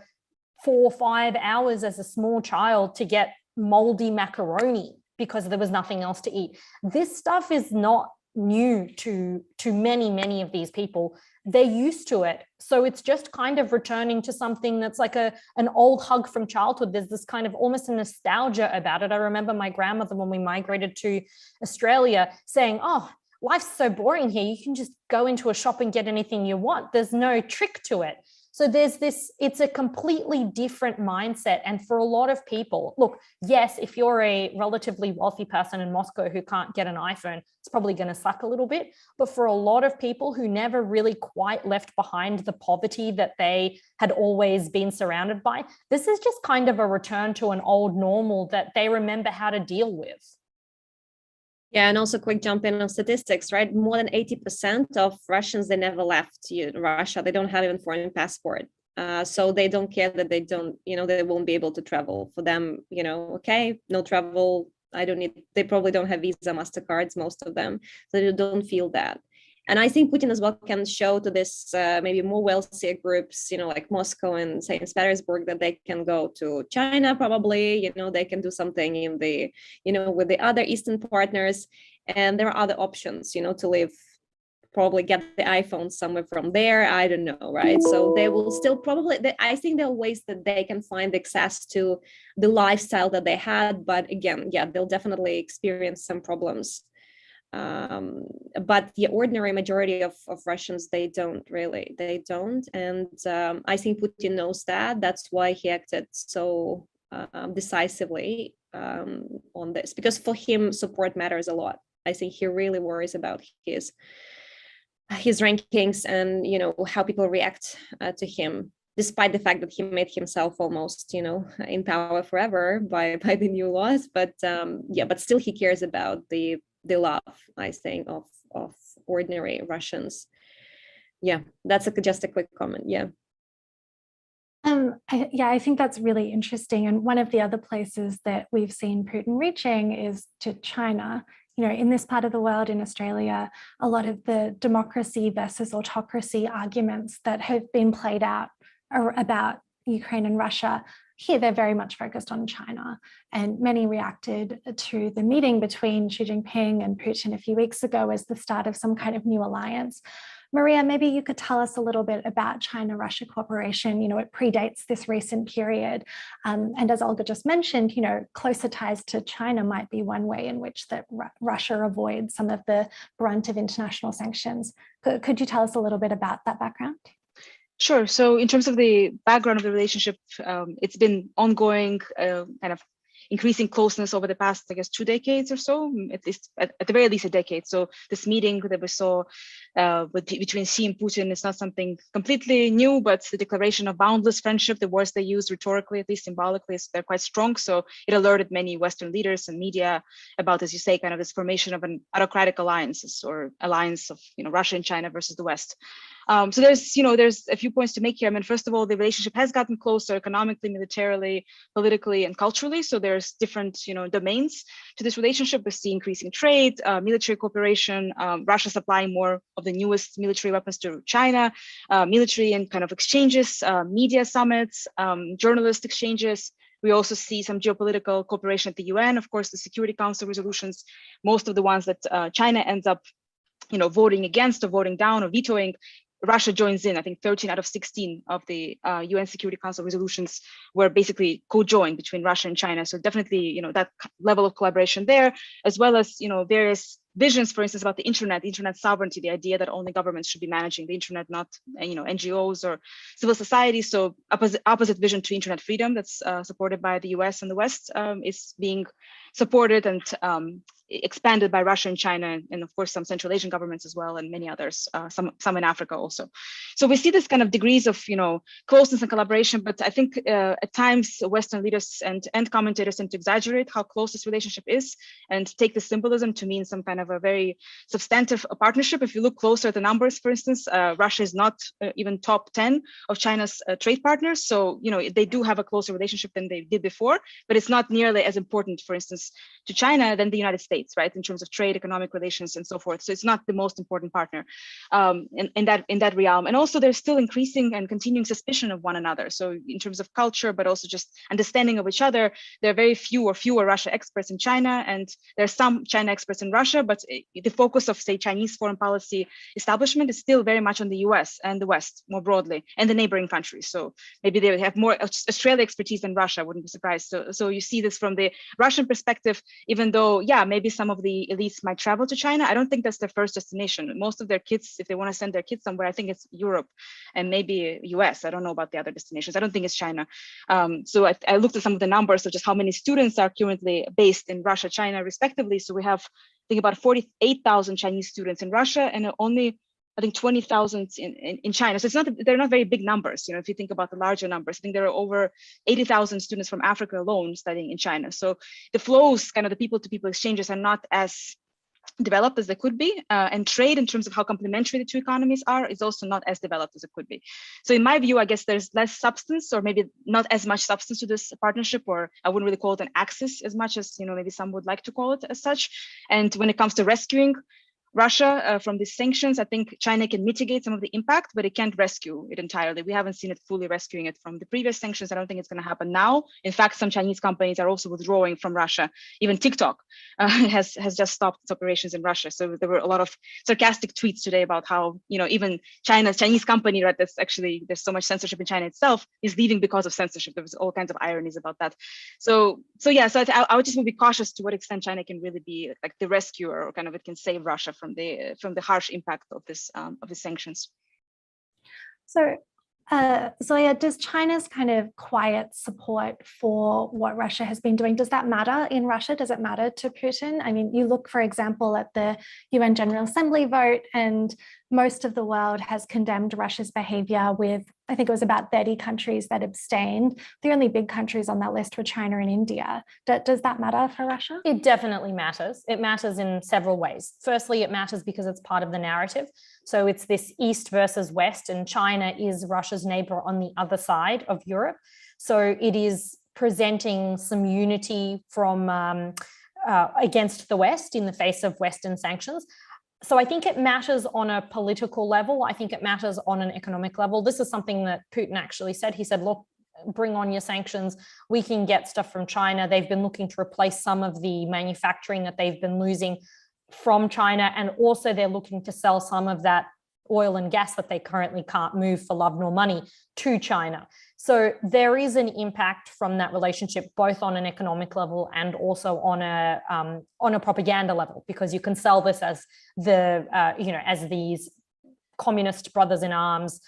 4 or 5 hours as a small child to get moldy macaroni because there was nothing else to eat. This stuff is not new to many of these people. They're used to it. So it's just kind of returning to something that's like an old hug from childhood. There's this kind of almost a nostalgia about it. I remember my grandmother, when we migrated to Australia, saying, oh, life's so boring here. You can just go into a shop and get anything you want. There's no trick to it. So there's this, it's a completely different mindset. And for a lot of people, look, yes, if you're a relatively wealthy person in Moscow who can't get an iPhone, it's probably going to suck a little bit. But for a lot of people who never really quite left behind the poverty that they had always been surrounded by, this is just kind of a return to an old normal that they remember how to deal with.
Yeah, and also quick jump in on statistics, right? More than 80% of Russians, they never left Russia. They don't have even foreign passport. So they don't care that they don't, they won't be able to travel. For them, okay, no travel. They probably don't have Visa, MasterCards, most of them. So they don't feel that. And I think Putin as well can show to this maybe more wealthier groups, like Moscow and St. Petersburg, that they can go to China probably, they can do something in the, with the other Eastern partners. And there are other options, to live, probably get the iPhone somewhere from there. I don't know, right? So they will still probably, I think there are ways that they can find access to the lifestyle that they had. But again, yeah, they'll definitely experience some problems. But the ordinary majority of Russians, they don't. And I think Putin knows that. That's why he acted so decisively on this, because for him, support matters a lot. I think he really worries about his rankings and, how people react to him, despite the fact that he made himself almost, in power forever by the new laws. But but still he cares about the love, I think, of ordinary Russians. Yeah, that's just a quick comment. Yeah.
I think that's really interesting. And one of the other places that we've seen Putin reaching is to China. In this part of the world, in Australia, a lot of the democracy versus autocracy arguments that have been played out about Ukraine and Russia, here they're very much focused on China. And many reacted to the meeting between Xi Jinping and Putin a few weeks ago as the start of some kind of new alliance. Maria, maybe you could tell us a little bit about China-Russia cooperation. It predates this recent period. And as Olga just mentioned, closer ties to China might be one way in which that Russia avoids some of the brunt of international sanctions. Could you tell us a little bit about that background?
Sure. So in terms of the background of the relationship, it's been ongoing, kind of increasing closeness over the past, 2 decades or so, at least at the very least a decade. So this meeting that we saw between Xi and Putin is not something completely new, but the declaration of boundless friendship, the words they use rhetorically, at least symbolically, they're quite strong. So it alerted many Western leaders and media about, as you say, kind of this formation of an autocratic alliance or alliance of Russia and China versus the West. So there's a few points to make here. I mean, first of all, the relationship has gotten closer economically, militarily, politically, and culturally. So there's different, domains to this relationship. We see increasing trade, military cooperation, Russia supplying more of the newest military weapons to China, military and kind of exchanges, media summits, journalist exchanges. We also see some geopolitical cooperation at the UN, of course, the Security Council resolutions, most of the ones that China ends up voting against or voting down or vetoing. Russia joins in. I think 13 out of 16 of the UN Security Council resolutions were basically co-joined between Russia and China. So definitely, that level of collaboration there, as well as, various visions, for instance, about the internet sovereignty, the idea that only governments should be managing the internet, not, NGOs or civil society. So opposite vision to internet freedom that's supported by the US and the West is being supported and expanded by Russia and China, and of course some Central Asian governments as well, and many others, some in Africa also. So we see this kind of degrees of closeness and collaboration, but I think at times Western leaders and commentators tend to exaggerate how close this relationship is and take the symbolism to mean some kind of a very substantive partnership. If you look closer at the numbers, for instance, Russia is not even top 10 of China's trade partners. So they do have a closer relationship than they did before, but it's not nearly as important, for instance, to China than the United States, right, in terms of trade, economic relations, and so forth. So it's not the most important partner in that realm. And also, there's still increasing and continuing suspicion of one another. So in terms of culture, but also just understanding of each other, there are very fewer Russia experts in China, and there are some China experts in Russia. But the focus of, say, Chinese foreign policy establishment is still very much on the US and the West more broadly, and the neighboring countries. So maybe they have more Australia expertise than Russia. I wouldn't be surprised. So you see this from the Russian perspective, even though, maybe some of the elites might travel to China. I don't think that's their first destination. Most of their kids, if they want to send their kids somewhere, I think it's Europe and maybe US. I don't know about the other destinations. I don't think it's China. So I looked at some of the numbers of just how many students are currently based in Russia, China, respectively. So we have, I think, about 48,000 Chinese students in Russia and only, I think, 20,000 in China. So they're not very big numbers. If you think about the larger numbers, I think there are over 80,000 students from Africa alone studying in China. So the flows, kind of the people-to-people exchanges, are not as developed as they could be. And trade, in terms of how complementary the two economies are, is also not as developed as it could be. So in my view, I guess there's less substance, or maybe not as much substance to this partnership, or I wouldn't really call it an axis as much as, maybe some would like to call it as such. And when it comes to rescuing Russia from these sanctions, I think China can mitigate some of the impact, but it can't rescue it entirely. We haven't seen it fully rescuing it from the previous sanctions. I don't think it's going to happen now. In fact, some Chinese companies are also withdrawing from Russia. Even TikTok has just stopped its operations in Russia. So there were a lot of sarcastic tweets today about how, even Chinese company, right, that's actually, there's so much censorship in China itself, is leaving because of censorship. There was all kinds of ironies about that. So I would just be cautious to what extent China can really be like the rescuer, or kind of it can save Russia from the harsh impact of the sanctions.
So Zoya, does China's kind of quiet support for what Russia has been doing, does that matter in Russia? Does it matter to Putin? I mean, you look, for example, at the UN General Assembly vote, and most of the world has condemned Russia's behavior, with, I think it was about 30 countries that abstained. The only big countries on that list were China and India. Does that matter for Russia?
It definitely matters. It matters in several ways. Firstly, it matters because it's part of the narrative. So it's this East versus West, and China is Russia's neighbor on the other side of Europe. So it is presenting some unity from against the West in the face of Western sanctions. So I think it matters on a political level. I think it matters on an economic level. This is something that Putin actually said. He said, look, bring on your sanctions. We can get stuff from China. They've been looking to replace some of the manufacturing that they've been losing from China. And also they're looking to sell some of that oil and gas that they currently can't move for love nor money to China. So there is an impact from that relationship, both on an economic level and also on a propaganda level, because you can sell this as as these communist brothers in arms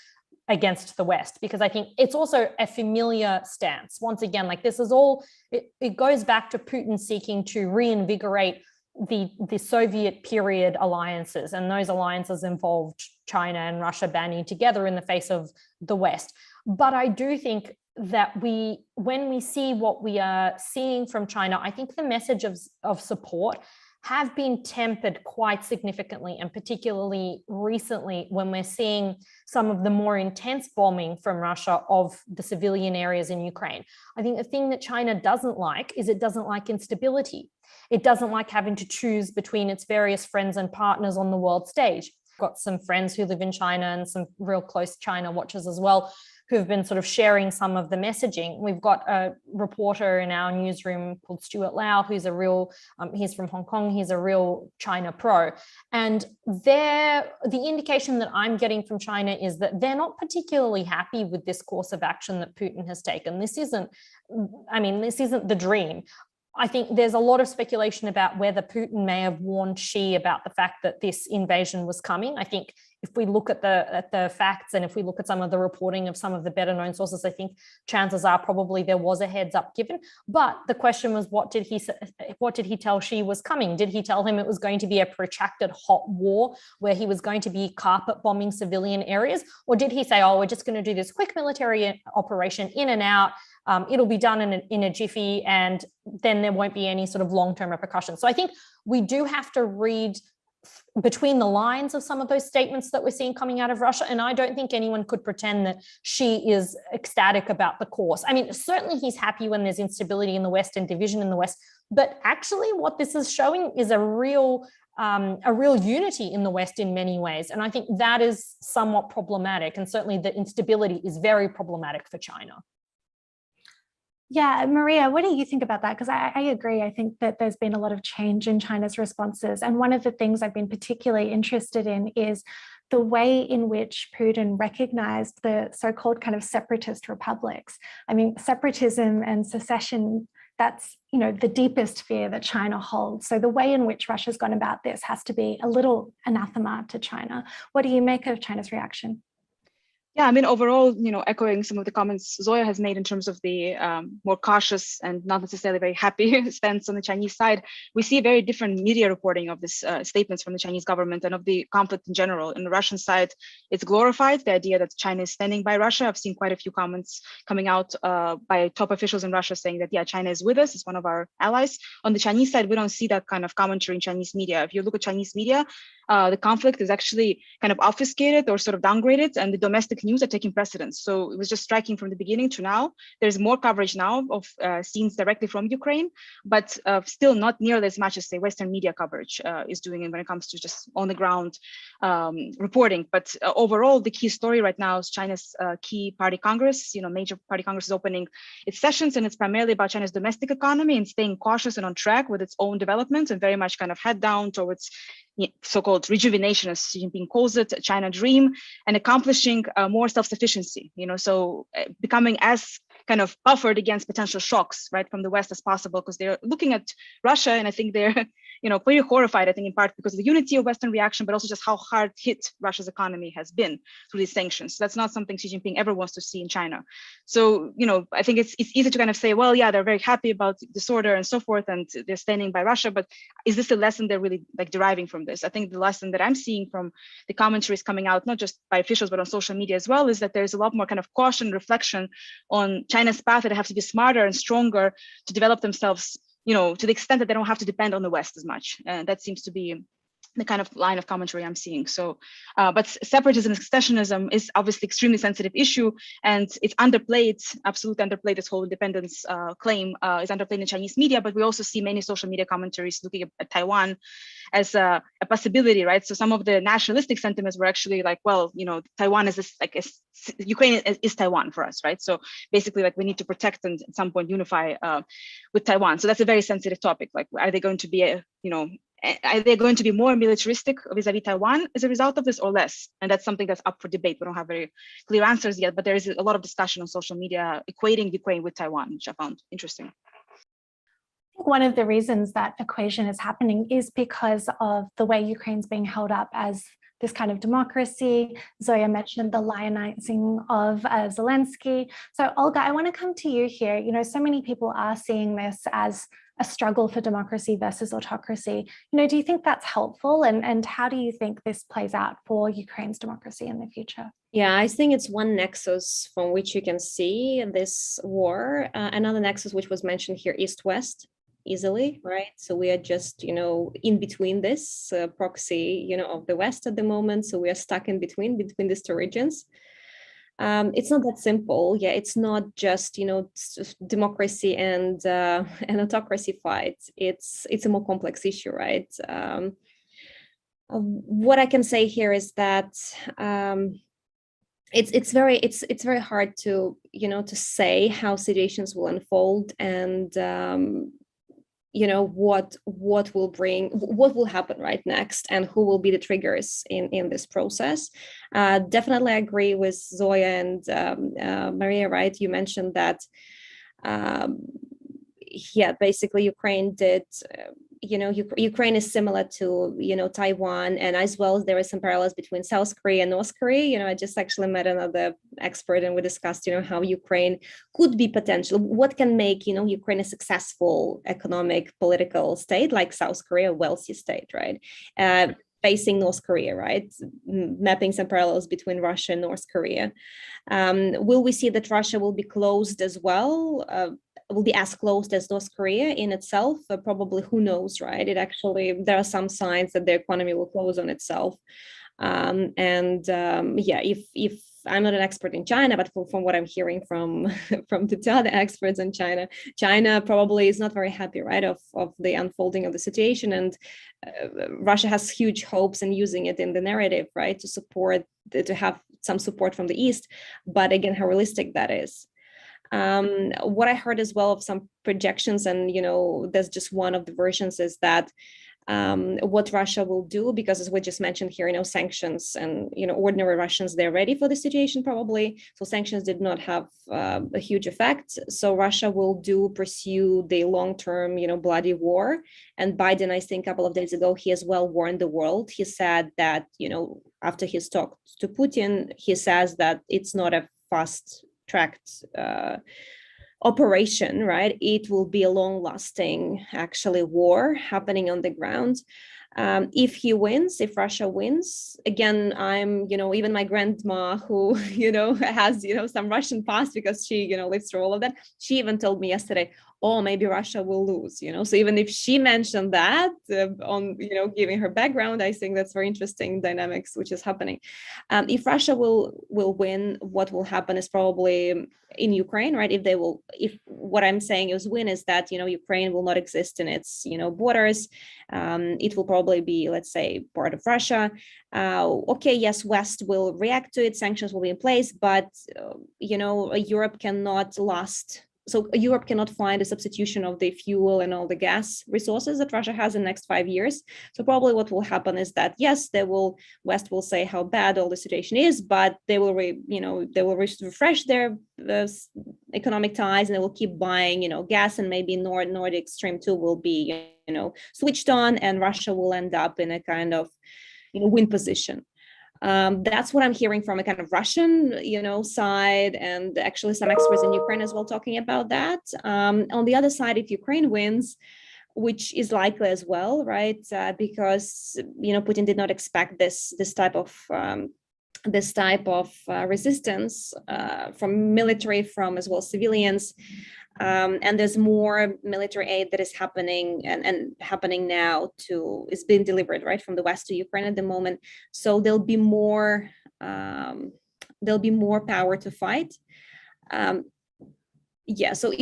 against the West, because I think it's also a familiar stance. Once again, like this is all, it goes back to Putin seeking to reinvigorate the Soviet period alliances, and those alliances involved China and Russia banding together in the face of the West. But I do think that when we see what we are seeing from China, I think the message of support have been tempered quite significantly, and particularly recently when we're seeing some of the more intense bombing from Russia of the civilian areas in Ukraine. I think the thing that China doesn't like is it doesn't like instability. It doesn't like having to choose between its various friends and partners on the world stage. I've got some friends who live in China and some real close China watchers as well, who've been sort of sharing some of the messaging. We've got a reporter in our newsroom called Stuart Lau, who's a real, he's from Hong Kong, he's a real China pro. And the indication that I'm getting from China is that they're not particularly happy with this course of action that Putin has taken. This isn't the dream. I think there's a lot of speculation about whether Putin may have warned Xi about the fact that this invasion was coming. I think if we look at the facts, and if we look at some of the reporting of some of the better known sources, I think chances are probably there was a heads up given. But the question was, what did he tell Xi was coming? Did he tell him it was going to be a protracted hot war where he was going to be carpet bombing civilian areas? Or did he say, oh, we're just going to do this quick military operation in and out, it'll be done in a jiffy, and then there won't be any sort of long-term repercussions? So I think we do have to read between the lines of some of those statements that we're seeing coming out of Russia. And I don't think anyone could pretend that Xi is ecstatic about the course. I mean, certainly he's happy when there's instability in the West and division in the West, but actually what this is showing is a real unity in the West in many ways. And I think that is somewhat problematic. And certainly the instability is very problematic for China.
Yeah, Maria, what do you think about that? Because I agree. I think that there's been a lot of change in China's responses. And one of the things I've been particularly interested in is the way in which Putin recognized the so-called kind of separatist republics. I mean, separatism and secession, that's, you know, the deepest fear that China holds. So the way in which Russia's gone about this has to be a little anathema to China. What do you make of China's reaction?
Yeah, I mean, overall, you know, echoing some of the comments Zoya has made in terms of the more cautious and not necessarily very happy stance on the Chinese side, we see very different media reporting of this statements from the Chinese government and of the conflict in general. In the Russian side, it's glorified, the idea that China is standing by Russia. I've seen quite a few comments coming out by top officials in Russia saying that, yeah, China is with us, it's one of our allies. On the Chinese side, we don't see that kind of commentary in Chinese media. If you look at Chinese media, the conflict is actually kind of obfuscated or sort of downgraded, and the domestic news are taking precedence. So it was just striking from the beginning to now. There's more coverage now of scenes directly from Ukraine, but still not nearly as much as, say, Western media coverage is doing it when it comes to just on the ground reporting. But overall, the key story right now is China's key party Congress. You know, major party Congress is opening its sessions, and it's primarily about China's domestic economy and staying cautious and on track with its own developments, and very much kind of head down towards so-called rejuvenation, as Xi Jinping calls it, China dream, and accomplishing more self-sufficiency, you know, so becoming as kind of buffered against potential shocks, right, from the West as possible, because they're looking at Russia, and I think they're, you know, pretty horrified, I think, in part because of the unity of Western reaction, but also just how hard hit Russia's economy has been through these sanctions. So that's not something Xi Jinping ever wants to see in China. So, you know, I think it's easy to kind of say, well, yeah, they're very happy about disorder and so forth, and they're standing by Russia, but is this the lesson they're really like deriving from this? I think the lesson that I'm seeing from the commentaries coming out, not just by officials, but on social media as well, is that there's a lot more kind of caution, reflection on China's path, that they have to be smarter and stronger to develop themselves, you know, to the extent that they don't have to depend on the West as much. That seems to be the kind of line of commentary I'm seeing. So, but separatism and secessionism is obviously extremely sensitive issue, and it's underplayed, absolutely underplayed. This whole independence claim is underplayed in Chinese media, but we also see many social media commentaries looking at Taiwan as a possibility, right? So some of the nationalistic sentiments were actually like, well, you know, Taiwan is this, like, Ukraine is Taiwan for us, right? So basically, like, we need to protect and at some point unify with Taiwan. So that's a very sensitive topic. Like, are they going to be, you know, are they going to be more militaristic vis-a-vis Taiwan as a result of this, or less? And that's something that's up for debate. We don't have very clear answers yet, but there is a lot of discussion on social media equating Ukraine with Taiwan, which I found interesting.
I think one of the reasons that equation is happening is because of the way Ukraine's being held up as this kind of democracy. Zoya mentioned the lionizing of Zelensky. So Olga, I want to come to you here. You know, so many people are seeing this as a struggle for democracy versus autocracy. You know, do you think that's helpful? And how do you think this plays out for Ukraine's democracy in the future?
Yeah, I think it's one nexus from which you can see this war. Another nexus which was mentioned here, EastWest. easily, right? So we are just, in between this proxy, of the West at the moment. So we are stuck in between these two regions. It's not that simple. Yeah, it's not just, democracy and an autocracy fight. It's a more complex issue, right? What I can say here is that it's very hard to to say how situations will unfold, and what will happen right next, and who will be the triggers in this process. Definitely I agree with Zoya and Maria, right? You mentioned that basically Ukraine did Ukraine is similar to Taiwan, and as well as there is some parallels between South Korea and North Korea. I just actually met another expert, and we discussed how Ukraine could be potential, what can make Ukraine a successful economic political state like South Korea, a wealthy state, right? Facing North Korea, right? Mapping some parallels between Russia and North Korea. Will we see that Russia will be closed as well? Will be as closed as North Korea in itself? Probably, who knows, right? There are some signs that the economy will close on itself. If I'm not an expert in China, but from what I'm hearing from the other experts in China probably is not very happy, right, of the unfolding of the situation, and Russia has huge hopes in using it in the narrative, right, to have some support from the East. But again, how realistic that is. What I heard as well of some projections, and there's just one of the versions, is that what Russia will do, because as we just mentioned here, sanctions, and ordinary Russians, they're ready for the situation probably. So sanctions did not have a huge effect. So Russia will pursue the long-term, bloody war. And Biden, I think a couple of days ago, he as well warned the world. He said that, after his talk to Putin, he says that it's not a fast-tracked operation, right? It will be a long-lasting, actually, war happening on the ground. If Russia wins, again, I'm, even my grandma, who, has, some Russian past, because she, lives through all of that. She even told me yesterday, oh, maybe Russia will lose, So even if she mentioned that on, giving her background, I think that's very interesting dynamics, which is happening. If Russia will win, what will happen is probably in Ukraine, right? If what I'm saying is win is that, Ukraine will not exist in its, borders. It will probably be, let's say, part of Russia. Okay, yes, West will react to it. Sanctions will be in place, but, Europe cannot last. So Europe cannot find a substitution of the fuel and all the gas resources that Russia has in the next 5 years. So probably what will happen is that, yes, West will say how bad all the situation is, but they will refresh their economic ties, and they will keep buying, gas, and maybe Nordic Stream 2 will be, switched on, and Russia will end up in a kind of, win position. That's what I'm hearing from a kind of Russian, side, and actually some experts in Ukraine as well talking about that. On the other side, if Ukraine wins, which is likely as well, right? Because Putin did not expect this type of resistance from military, from as well civilians. And there's more military aid that is happening and happening now is being delivered, right, from the West to Ukraine at the moment. So there'll be more power to fight. So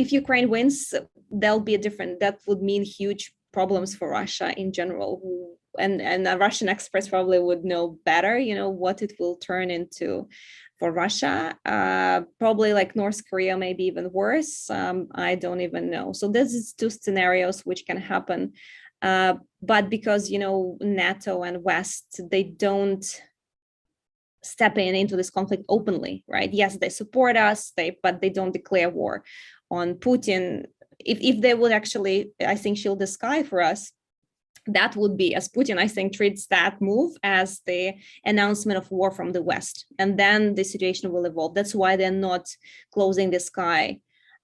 if Ukraine wins, that would mean huge problems for Russia in general. And Russian experts probably would know better, what it will turn into for Russia. Probably like North Korea, maybe even worse. I don't even know. So this is two scenarios which can happen. But because, NATO and West, they don't step into this conflict openly, right? Yes, they support us, but they don't declare war on Putin. If they would actually, I think, shield the sky for us, that would be, as Putin, I think, treats that move as the announcement of war from the West. And then the situation will evolve. That's why they're not closing the sky.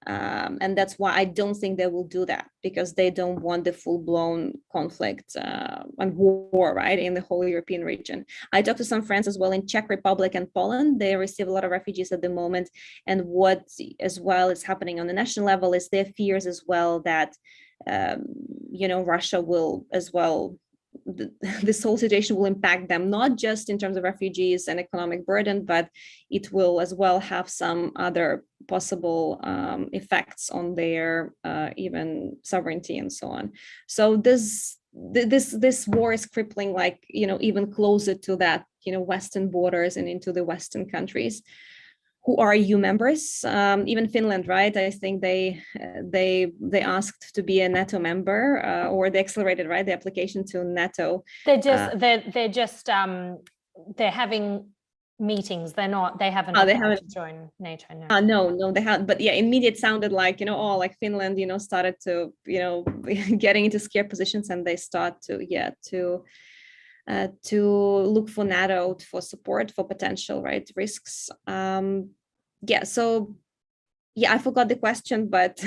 And that's why I don't think they will do that, because they don't want the full-blown conflict and war, right, in the whole European region. I talked to some friends as well in Czech Republic and Poland. They receive a lot of refugees at the moment. And what as well is happening on the national level is their fears as well that Russia will as well, this whole situation will impact them, not just in terms of refugees and economic burden, but it will as well have some other possible effects on their even sovereignty and so on. So this war is crippling, like, even closer to that, Western borders and into the Western countries who are EU members, even Finland, right? I think they asked to be a NATO member, or they accelerated, right, the application to NATO.
They're having meetings. They haven't applied to join NATO.
No, they haven't. But yeah, immediately it sounded like, like Finland, started to, getting into scare positions, and they start to look for NATO for support for potential, right, risks. I forgot the question, but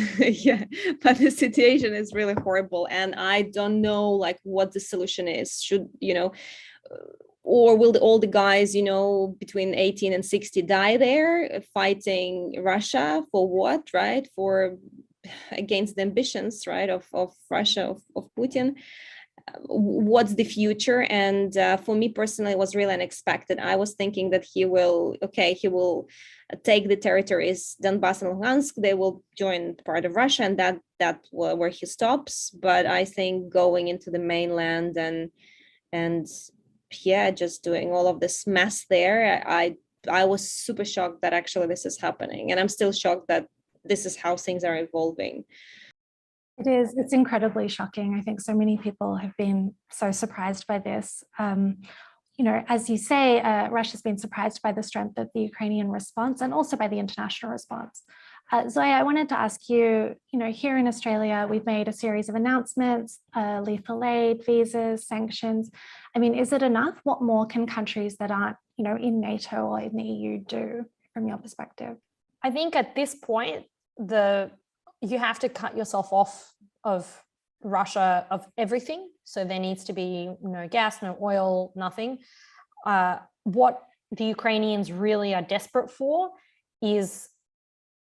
but the situation is really horrible, and I don't know like what the solution is. Should or will all the guys between 18 and 60 die there fighting Russia for what, right? For against the ambitions, right, of Russia, of Putin. What's the future? And for me personally, it was really unexpected. I was thinking that he will take the territories Donbass and Luhansk. They will join part of Russia, and that where he stops. But I think going into the mainland and just doing all of this mess there, I was super shocked that actually this is happening, and I'm still shocked that this is how things are evolving.
It is. It's incredibly shocking. I think so many people have been so surprised by this. As you say, Russia's been surprised by the strength of the Ukrainian response and also by the international response. Zoya, I wanted to ask you, here in Australia, we've made a series of announcements, lethal aid, visas, sanctions. I mean, is it enough? What more can countries that aren't, in NATO or in the EU do from your perspective?
I think at this point, you have to cut yourself off of Russia, of everything. So there needs to be no gas, no oil, nothing. What the Ukrainians really are desperate for is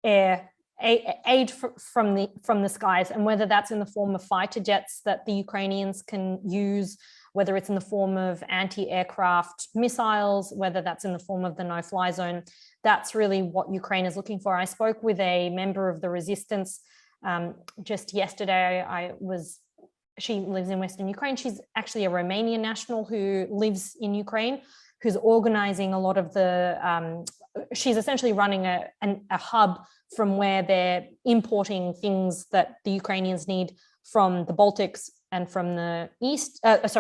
aid from the skies, and whether that's in the form of fighter jets that the Ukrainians can use, whether it's in the form of anti-aircraft missiles, whether that's in the form of the no-fly zone. That's really what Ukraine is looking for. I spoke with a member of the resistance just yesterday. She lives in Western Ukraine. She's actually a Romanian national who lives in Ukraine, who's organizing a lot of the, she's essentially running a hub from where they're importing things that the Ukrainians need from the Baltics and from the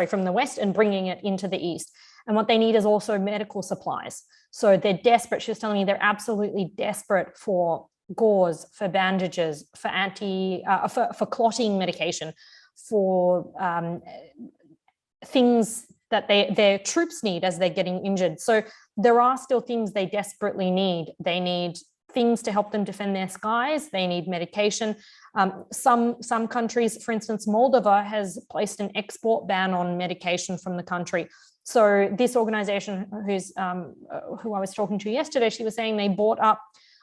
from the West, and bringing it into the East. And what they need is also medical supplies. So they're desperate. She was telling me they're absolutely desperate for gauze, for bandages, for for clotting medication, for things that their troops need as they're getting injured. So there are still things they desperately need. They need things to help them defend their skies. They need medication. Some countries, for instance, Moldova has placed an export ban on medication from the country. So this organization who I was talking to yesterday, she was saying they bought up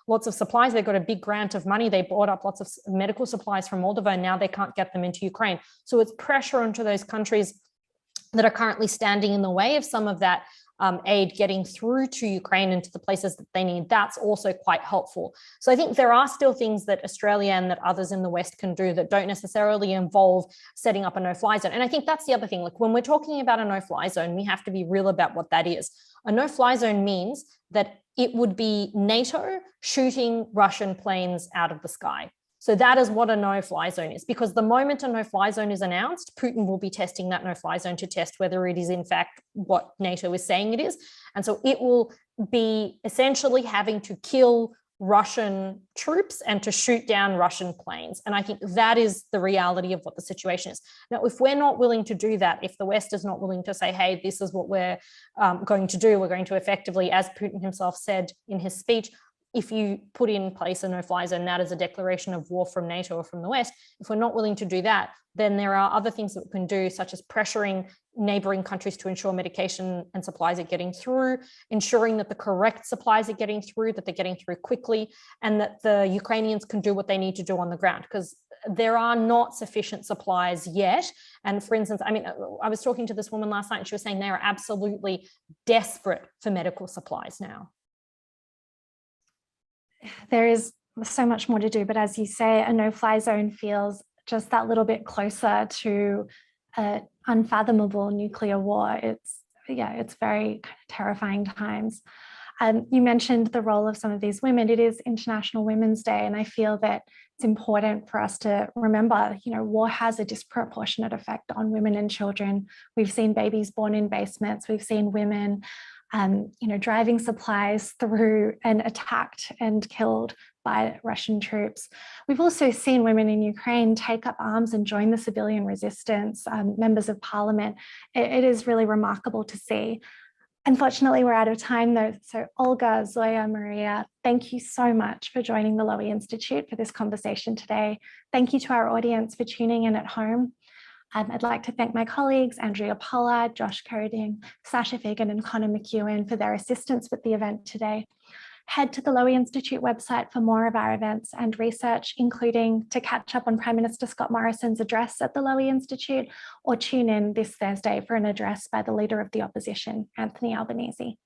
lots of supplies. They got a big grant of money. They bought up lots of medical supplies from Moldova, and now they can't get them into Ukraine. So it's pressure onto those countries that are currently standing in the way of some of that aid getting through to Ukraine and to the places that they need. That's also quite helpful. So I think there are still things that Australia and that others in the West can do that don't necessarily involve setting up a no-fly zone. And I think that's the other thing. Like when we're talking about a no-fly zone, we have to be real about what that is. A no-fly zone means that it would be NATO shooting Russian planes out of the sky. So that is what a no-fly zone is, because the moment a no-fly zone is announced, Putin will be testing that no-fly zone to test whether it is in fact what NATO is saying it is. And so it will be essentially having to kill Russian troops and to shoot down Russian planes. And I think that is the reality of what the situation is. Now, if we're not willing to do that, if the West is not willing to say, hey, this is what we're going to do, we're going to effectively, as Putin himself said in his speech, if you put in place a no-fly zone, that is a declaration of war from NATO or from the West. If we're not willing to do that, then there are other things that we can do, such as pressuring neighboring countries to ensure medication and supplies are getting through, ensuring that the correct supplies are getting through, that they're getting through quickly, and that the Ukrainians can do what they need to do on the ground. Because there are not sufficient supplies yet. And for instance, I mean, I was talking to this woman last night and she was saying they are absolutely desperate for medical supplies now.
There is so much more to do, but as you say, a no-fly zone feels just that little bit closer to an unfathomable nuclear war. It's very kind of terrifying times. You mentioned the role of some of these women. It is International Women's Day, and I feel that it's important for us to remember, war has a disproportionate effect on women and children. We've seen babies born in basements. We've seen women, driving supplies through and attacked and killed by Russian troops. We've also seen women in Ukraine take up arms and join the civilian resistance, members of parliament. It is really remarkable to see. Unfortunately, we're out of time though. So Olga, Zoya, Maria, thank you so much for joining the Lowy Institute for this conversation today. Thank you to our audience for tuning in at home. I'd like to thank my colleagues, Andrea Pollard, Josh Coding, Sasha Fagan, and Connor McEwen for their assistance with the event today. Head to the Lowy Institute website for more of our events and research, including to catch up on Prime Minister Scott Morrison's address at the Lowy Institute, or tune in this Thursday for an address by the Leader of the Opposition, Anthony Albanese.